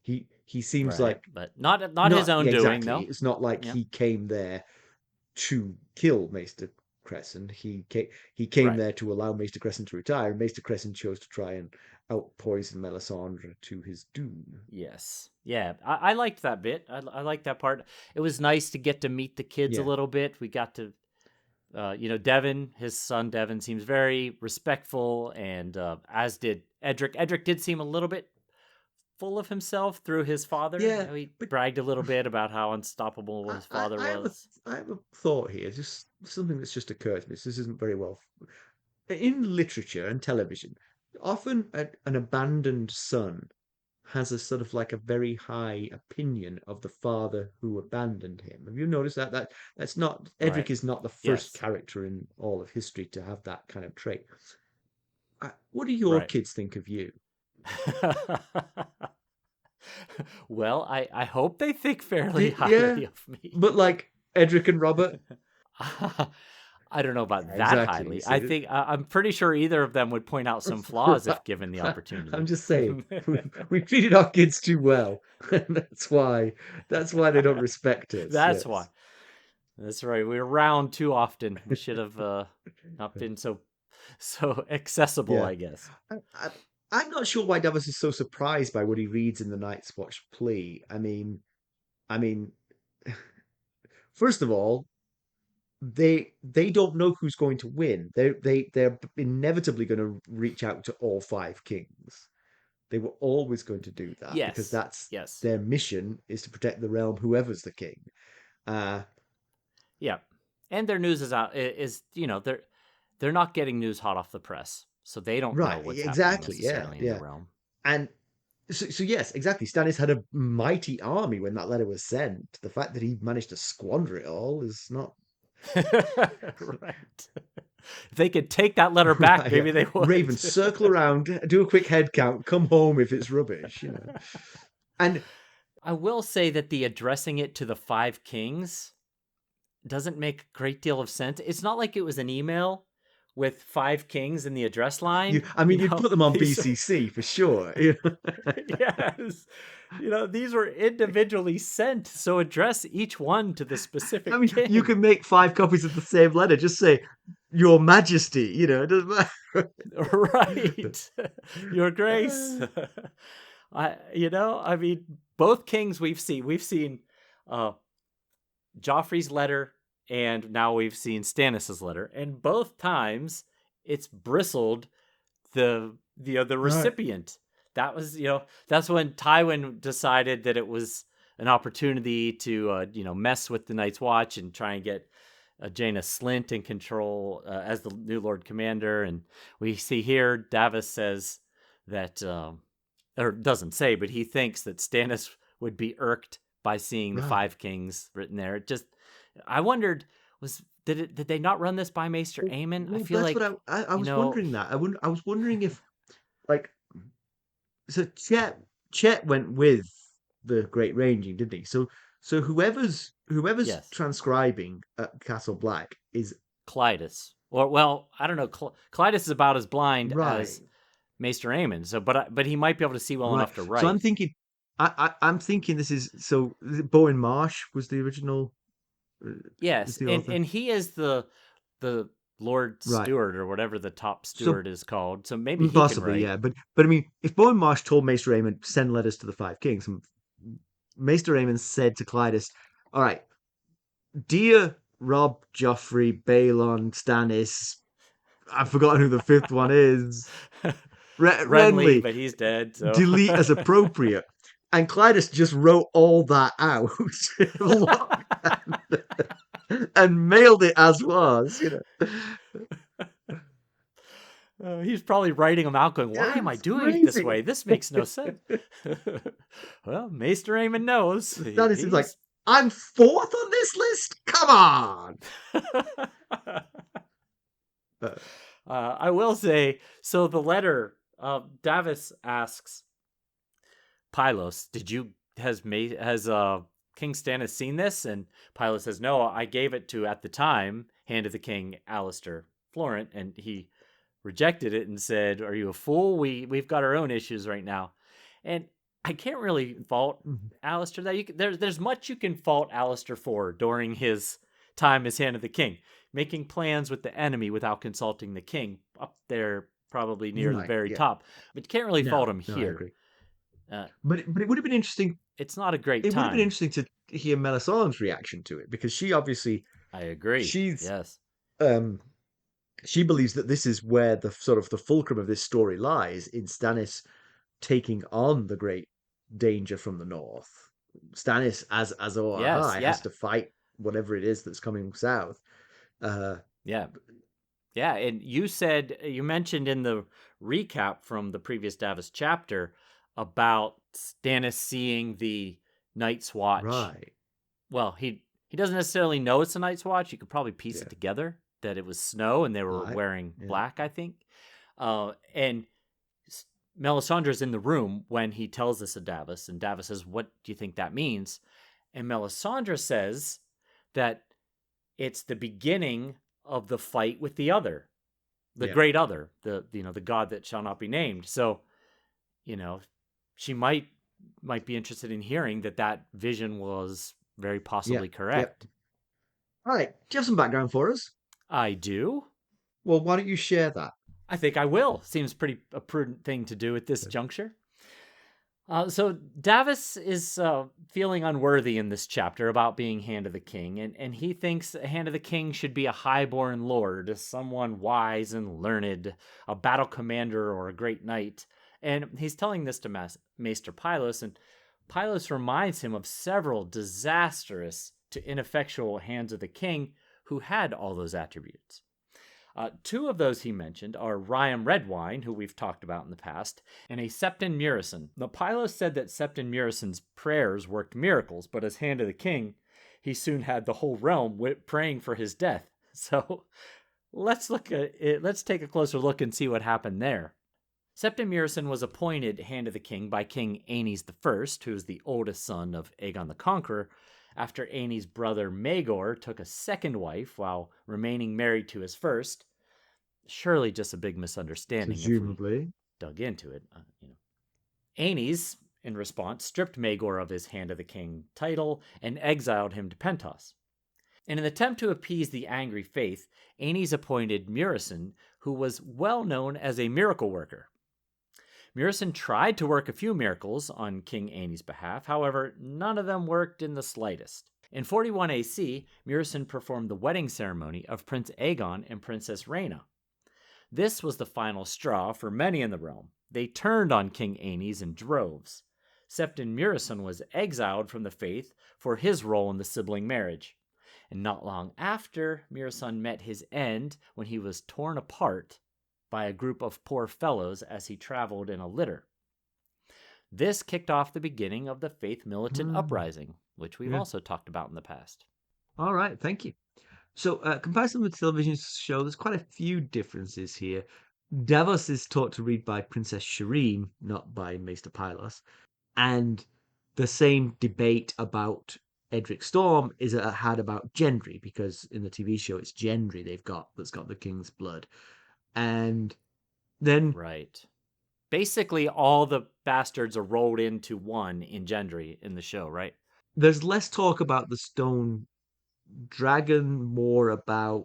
he seems right, like but not his not own yeah, doing exactly. though. It's not like Yeah, he came there to kill Maester Crescent. He came right. there to allow Maester Crescent to retire, and Maester Crescent chose to try and outpoison Melisandre to his doom. Yes. Yeah, I liked that bit. I liked that part. It was nice to get to meet the kids a Yeah, little bit. We got to, Devin, his son Devin, seems very respectful, and as did Edric. Edric did seem a little bit full of himself through his father. yeah, He but bragged a little bit about how unstoppable his father was. I have a thought here, just something that's just occurred to me. So this isn't very well in literature and television. Often, an abandoned son has a sort of like a very high opinion of the father who abandoned him. Have you noticed that? That's not Right. Edric is not the first Yes. character in all of history to have that kind of trait. What do your Right. kids think of you? Well, I hope they think fairly Yeah, highly of me. but like Edric and Robert. I don't know about Yeah, that exactly. highly. I See, think I'm pretty sure either of them would point out some flaws if given the I'm opportunity. just saying we've treated our kids too well. That's why they don't respect us. That's why. Yes. That's right. We were around too often. We should have not been so accessible, Yeah. I guess. I, I'm not sure why Davos is so surprised by what he reads in the Night's Watch plea. I mean, first of all, they don't know who's going to win. They're inevitably going to reach out to all five kings. They were always going to do that because Yes. that's Yes. their mission is to protect the realm, whoever's the king. Uh, Yeah. And their news is out is they're not getting news hot off the press. So they don't know right, what's happening exactly, yeah, necessarily in the yeah, realm. and so yes, exactly. Stannis had a mighty army when that letter was sent. The fact that he managed to squander it all is not Right. If they could take that letter back, right. Yeah. maybe they Raven, would. circle around, do a quick head count, come home if it's rubbish. And I will say that the addressing it to the five kings doesn't make a great deal of sense. It's not like it was an email with five kings in the address line. I mean, you'd put them on These BCC for sure. yes. These were individually sent, so address each one to the I specific mean, you king. can make five copies of the same letter. Just say, Your Majesty. It doesn't matter. Right. Your Grace. I mean, both kings we've seen uh Joffrey's letter, and now we've seen Stannis's letter, and both times it's bristled the Right. recipient. That was that's when Tywin decided that it was an opportunity to mess with the Night's Watch and try and get Jaina Slint in control as the new Lord Commander. And we see here Davos says that, or doesn't say, but he thinks that Stannis would be irked by seeing the Right. Five Kings written there. It just, I wondered, did they not run this by Maester Aemon? I Well, feel that's what like, I you was know, wondering that. I was wondering if, like, so Chet went with the Great Ranging, didn't he? So whoever's yes, transcribing at Castle Black is Clytus. Or, well, I don't know. Clytus is about as blind as right. Maester Aemon, so but he might be able to see well Right. enough to So I'm write. thinking, I'm thinking this is so. Bowen Marsh was the original, uh, is Yes, the and author, and he is the Lord right? Steward or whatever the top So steward is called. So maybe he can possibly, write. yeah. But I mean, if Bowen Marsh told Maester Aemon send letters to the Five Kings, and Maester Aemon said to Clytus, "All right, dear Robb, Joffrey, Balon, Stannis, I've forgotten who the fifth one is. Renly, Renly, but he's dead. So delete as appropriate. And Clytus just wrote all that out and mailed it as was, he's probably writing them out, going, "Why am I It's doing it this crazy. way? This makes no sense." Well, Maester Aemon knows. Stannis is like, He's. I'm fourth on this list? Come on. Uh, I will say, so the letter, Davos asks Pylos, has King Stannis seen this? And Pylos says, no, I gave it to, at the time, Hand of the King, Axell Florent, and he rejected it and said, are you a fool? We've got our own issues right now. And I can't really fault Alistair that there's much you can fault Alistair for during his time as Hand of the King, making plans with the enemy without consulting the king, up there probably near the very top. But you can't really fault him I here. agree. But it would have been interesting. It's not a great It time. would have been interesting to hear Melisandre's reaction to it, because she obviously, I agree. she's Yes. She believes that this is where the sort of the fulcrum of this story lies, in Stannis taking on the great danger from the north. Stannis, as Azor Yes. Ahai, Yeah. has to fight whatever it is that's coming south. Yeah. Yeah. And you mentioned in the recap from the previous Davos chapter about Stannis seeing the Night's Watch. Right. Well, he doesn't necessarily know it's a Night's Watch. You could probably piece it together that it was snow and they were wearing black, I think. And Melisandre's in the room when he tells this to Davos, and Davos says, what do you think that means? And Melisandre says that it's the beginning of the fight with the other, the great other, the god that shall not be named. So, she might be interested in hearing that vision was very possibly correct. All right. Do you have some background for us? I do. Well, why don't you share that? I think I will. Seems a prudent thing to do at this juncture. So Davos is feeling unworthy in this chapter about being Hand of the King, and he thinks Hand of the King should be a highborn lord, someone wise and learned, a battle commander or a great knight. And he's telling this to Maester Pylos, and Pylos reminds him of several disastrous to ineffectual Hands of the King who had all those attributes. Two of those he mentioned are Ryam Redwine, who we've talked about in the past, and a Septon Murison. Now, Pylos said that Septon Murison's prayers worked miracles, but as Hand of the King, he soon had the whole realm praying for his death. So let's look at it. Let's take a closer look and see what happened there. Septon Murison was appointed Hand of the King by King Aenys I, who is the oldest son of Aegon the Conqueror, after Aenys' brother Maegor took a second wife while remaining married to his first. Surely just a big misunderstanding. Presumably. If we dug into it. Aenys, in response, stripped Maegor of his Hand of the King title and exiled him to Pentos. In an attempt to appease the angry faith, Aenys appointed Murison, who was well known as a miracle worker. Murison tried to work a few miracles on King Aenys' behalf, however, none of them worked in the slightest. In 41 AC, Murison performed the wedding ceremony of Prince Aegon and Princess Rhaena. This was the final straw for many in the realm. They turned on King Aenys in droves. Septon Murison was exiled from the faith for his role in the sibling marriage. And not long after, Murison met his end when he was torn apart by a group of poor fellows as he traveled in a litter. This kicked off the beginning of the Faith Militant Uprising, which we've also talked about in the past. All right, thank you. So, comparison with the television show, there's quite a few differences here. Davos is taught to read by Princess Shireen, not by Maester Pylos. And the same debate about Edric Storm is had about Gendry, because in the TV show it's Gendry that's got the king's blood. And then right, basically all the bastards are rolled into one in Gendry in the show, right? There's less talk about the stone dragon, more about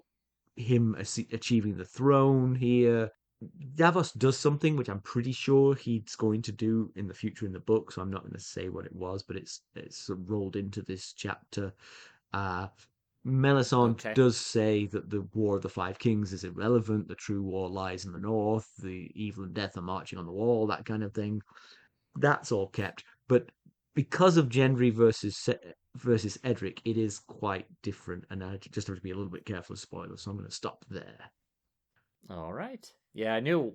him achieving the throne here. Davos does something which I'm pretty sure he's going to do in the future in the book, so I'm not going to say what it was, but it's rolled into this chapter. Melisandre Okay. does say that the War of the Five Kings is irrelevant. The true war lies in the north. The evil and death are marching on the wall. That kind of thing. That's all kept. But because of Gendry versus Edric, it is quite different, and I just have to be a little bit careful of spoilers. So I'm going to stop there. All right. Yeah, I knew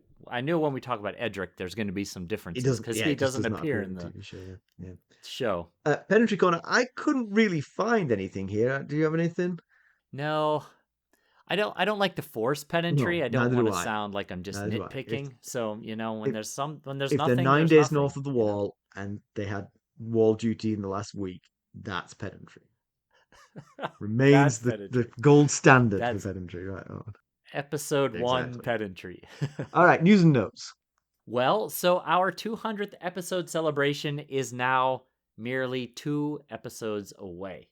when we talk about Edric, there's going to be some It differences doesn't. because Yeah, he it just doesn't does not appear appear in in the the TV show. Yeah. Yeah. show. Pedantry Corner. I couldn't really find anything here. Do you have anything? No, I don't like to force pedantry. No, I don't neither want do to I. sound like I'm just Neither do I. If nitpicking. So, when if there's if they're nothing, 9 there's days north nothing, of the wall and they had wall duty in the last week, that's pedantry. Remains That's the pedantry. gold standard for That's pedantry, right? Oh, episode 1 exactly. pedantry. All right, news and notes. Well, so our 200th episode celebration is now merely 2 episodes away.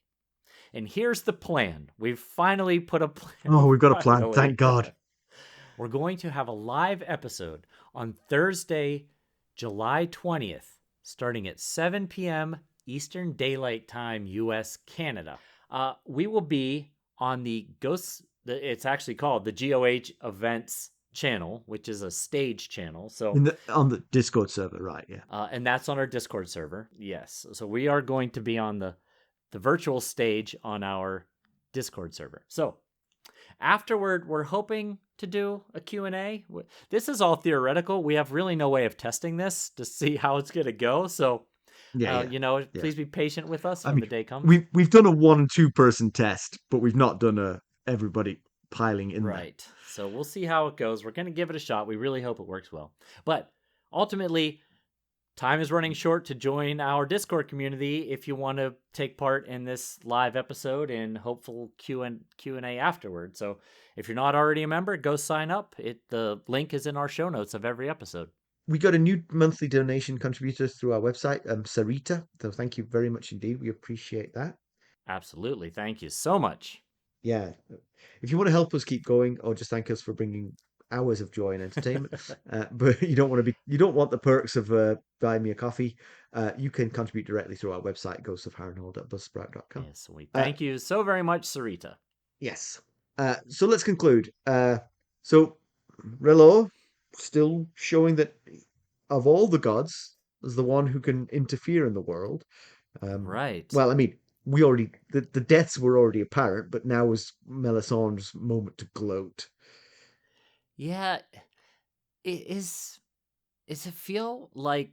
And here's the plan. We've finally put a plan. Oh, we've got a plan. Finally. Thank God. We're going to have a live episode on Thursday, July 20th, starting at 7 p.m. Eastern Daylight Time, US, Canada. We will be on the it's actually called the GOH Events channel, which is a stage channel. So, On the Discord server, right? Yeah. and that's on our Discord server. Yes. So we are going to be on the virtual stage on our Discord server. So afterward, we're hoping to do a Q&A. This is all theoretical. We have really no way of testing this to see how it's going to go. So, Yeah. Yeah. please be patient with us I when mean, the day comes. we've done a 1 and 2 person test, but we've not done a everybody piling in there. Right. So we'll see how it goes. We're going to give it a shot. We really hope it works well. But ultimately, time is running short to join our Discord community if you want to take part in this live episode and hopeful Q&A afterward. So if you're not already a member, go sign up. The link is in our show notes of every episode. We got a new monthly donation contributor through our website, Sarita. So thank you very much indeed. We appreciate that. Absolutely. Thank you so much. Yeah. If you want to help us keep going, or just thank us for bringing hours of joy and entertainment, but you don't want the perks of buying me a coffee, you can contribute directly through our website, ghostofharrenhal.buzzsprout.com. Yes, we Uh, thank you so very much, Sarita. yes. So let's conclude. So Relo still showing that of all the gods, is the one who can interfere in the world. Right. Well, I mean, the deaths were already apparent, but now was Melisandre's moment to gloat. Yeah, it is it feel like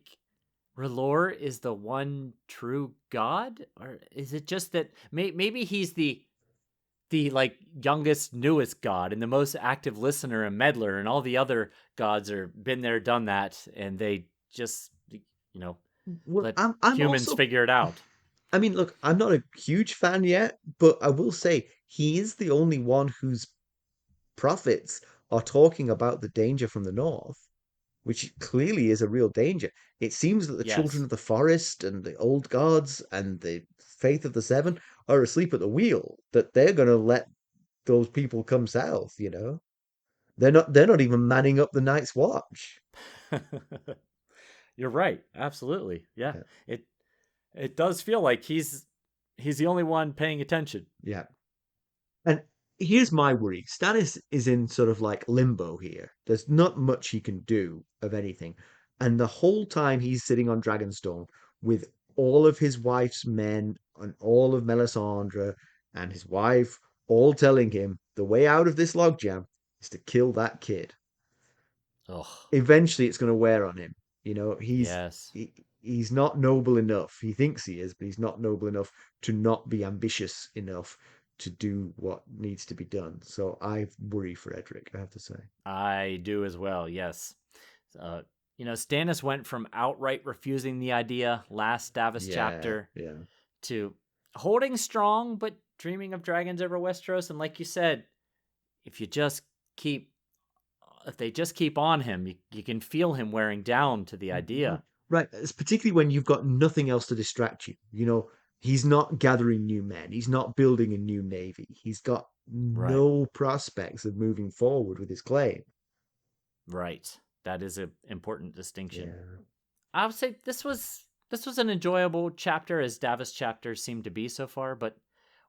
R'hllor is the one true god, or is it just that maybe he's the like youngest, newest god and the most active listener and meddler, and all the other gods are been there, done that, and they just Well, let I'm humans also. figure it out. I mean, look, I'm not a huge fan yet, but I will say he is the only one whose prophets are talking about the danger from the north, which clearly is a real danger. It seems that the children Yes. of the forest and the old gods and the faith of the seven are asleep at the wheel, that they're going to let those people come south, you know? They're not even manning up the night's watch. You're right. Absolutely. Yeah. Yeah. It does feel like he's the only one paying attention. Yeah. And here's my worry. Stannis is in sort of like limbo here. There's not much he can do of anything. And the whole time he's sitting on Dragonstone with all of his wife's men and all of Melisandre and his wife all telling him the way out of this logjam is to kill that kid. Oh, Eventually it's going to wear on him. You know, yes. he's not noble enough. He thinks he is, but he's not noble enough to not be ambitious enough to do what needs to be done. So I worry for Edric, I have to say. I do as well. Yes. Uh, Stannis went from outright refusing the idea last Davos Yeah, chapter yeah. to holding strong but dreaming of dragons over Westeros. And like you said, if you just keep if they just keep on him, you can feel him wearing down to the idea. Right. It's particularly when you've got nothing else to distract you. You know, he's not gathering new men. He's not building a new navy. He's got Right. no prospects of moving forward with his claim. Right. That is an important distinction. Yeah. I would say this was an enjoyable chapter, as Davos chapters seem to be so far, but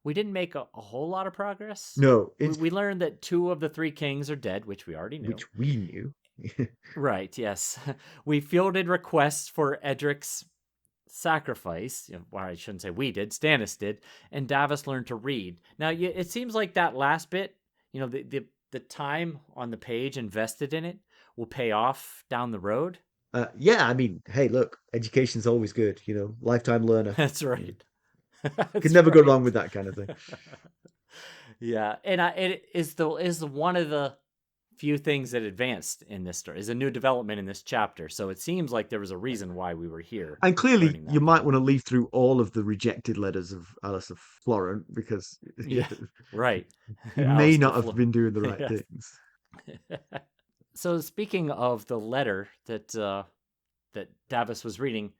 we didn't make a whole lot of progress. No, we learned that 2 of the 3 kings are dead, which we already knew. Which we knew. Right, yes. We fielded requests for Edric's sacrifice. Well, I shouldn't say we did, Stannis did, and Davos learned to read. Now, it seems like that last bit, the time on the page invested in it will pay off down the road. Yeah, I mean, hey, look, education's always good, lifetime learner. That's right. Could never go wrong with that kind of thing. Yeah, and it is one of the few things that advanced in this story, is a new development in this chapter. So it seems like there was a reason why we were here. And clearly, you might want to leaf through all of the rejected letters of Alistair Florent, because right, he may not have been doing the right things. So speaking of the letter that Davos was reading,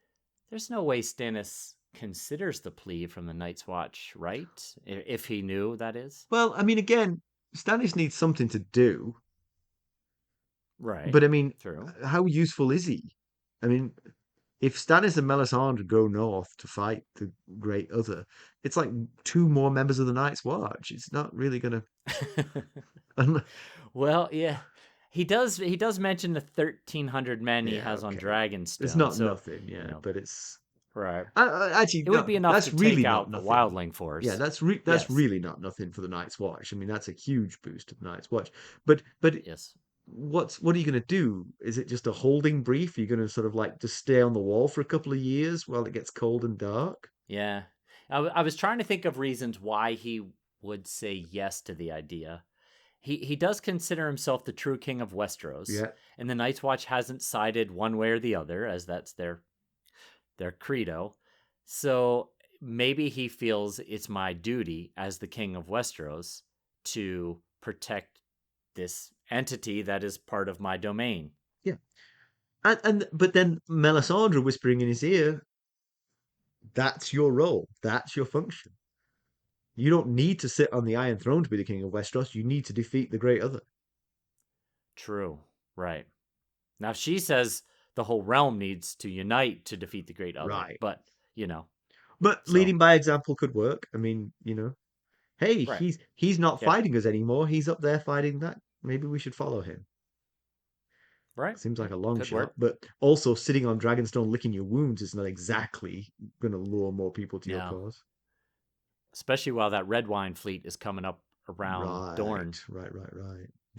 there's no way Stannis considers the plea from the Night's Watch, right? If he knew, that is. Well, I mean, again, Stannis needs something to do. Right. But I mean, true. How useful is he? I mean, if Stannis and Melisandre go north to fight the Great Other, it's like 2 more members of the Night's Watch. It's not really going to... Well, yeah. He does mention the 1,300 men he has on Dragonstone. It's not nothing, but it's... Right. Actually, it would be enough to really take out the Wildling force. Yeah, that's really not nothing for the Night's Watch. I mean, that's a huge boost to the Night's Watch. But yes, what are you going to do? Is it just a holding brief? You're going to sort of like just stay on the wall for a couple of years while it gets cold and dark? Yeah, I was trying to think of reasons why he would say yes to the idea. He does consider himself the true king of Westeros. Yeah, and the Night's Watch hasn't sided one way or the other, as that's their credo. So maybe he feels it's my duty as the king of Westeros to protect this entity that is part of my domain. Yeah. But then Melisandre whispering in his ear, that's your role. That's your function. You don't need to sit on the Iron Throne to be the king of Westeros. You need to defeat the Great Other. True. Right. Now she says the whole realm needs to unite to defeat the Great Other. Right. But, But leading by example could work. I mean, hey, right. he's not fighting us anymore. He's up there fighting that. Maybe we should follow him. Right. Seems like a long could shot. Work. But also sitting on Dragonstone licking your wounds is not exactly going to lure more people to your cause. Especially while that red wine fleet is coming up around Dorne. Right.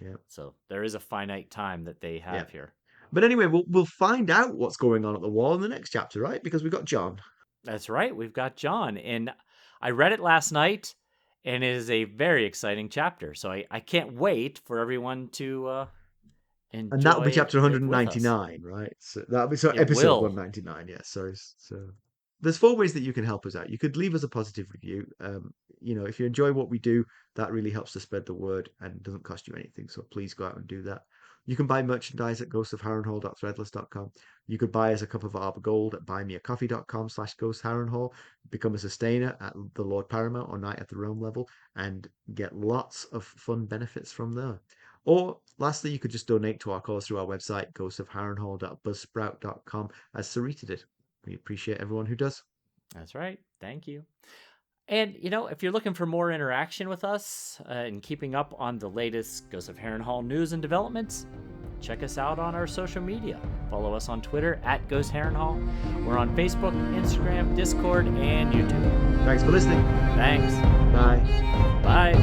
Yeah. So there is a finite time that they have here. But anyway, we'll find out what's going on at the wall in the next chapter, right? Because we've got Jon. That's right. We've got Jon. And I read it last night, and it is a very exciting chapter. So I can't wait for everyone to enjoy. And that'll be chapter 199, right? So that'll be episode 199. Yeah. So there's 4 ways that you can help us out. You could leave us a positive review. If you enjoy what we do, that really helps to spread the word and doesn't cost you anything. So please go out and do that. You can buy merchandise at ghostofharrenhal.threadless.com. You could buy us a cup of Arbor Gold at buymeacoffee.com/ghostharrenhal. Become a sustainer at the Lord Paramount or Knight at the Realm level and get lots of fun benefits from there. Or lastly, you could just donate to our cause through our website, ghostofharrenhal.buzzsprout.com, as Sarita did. We appreciate everyone who does. That's right. Thank you. And, if you're looking for more interaction with us and keeping up on the latest Ghost of Harrenhal news and developments, check us out on our social media. Follow us on Twitter at Ghost Harrenhal. We're on Facebook, Instagram, Discord, and YouTube. Thanks for listening. Thanks. Bye. Bye.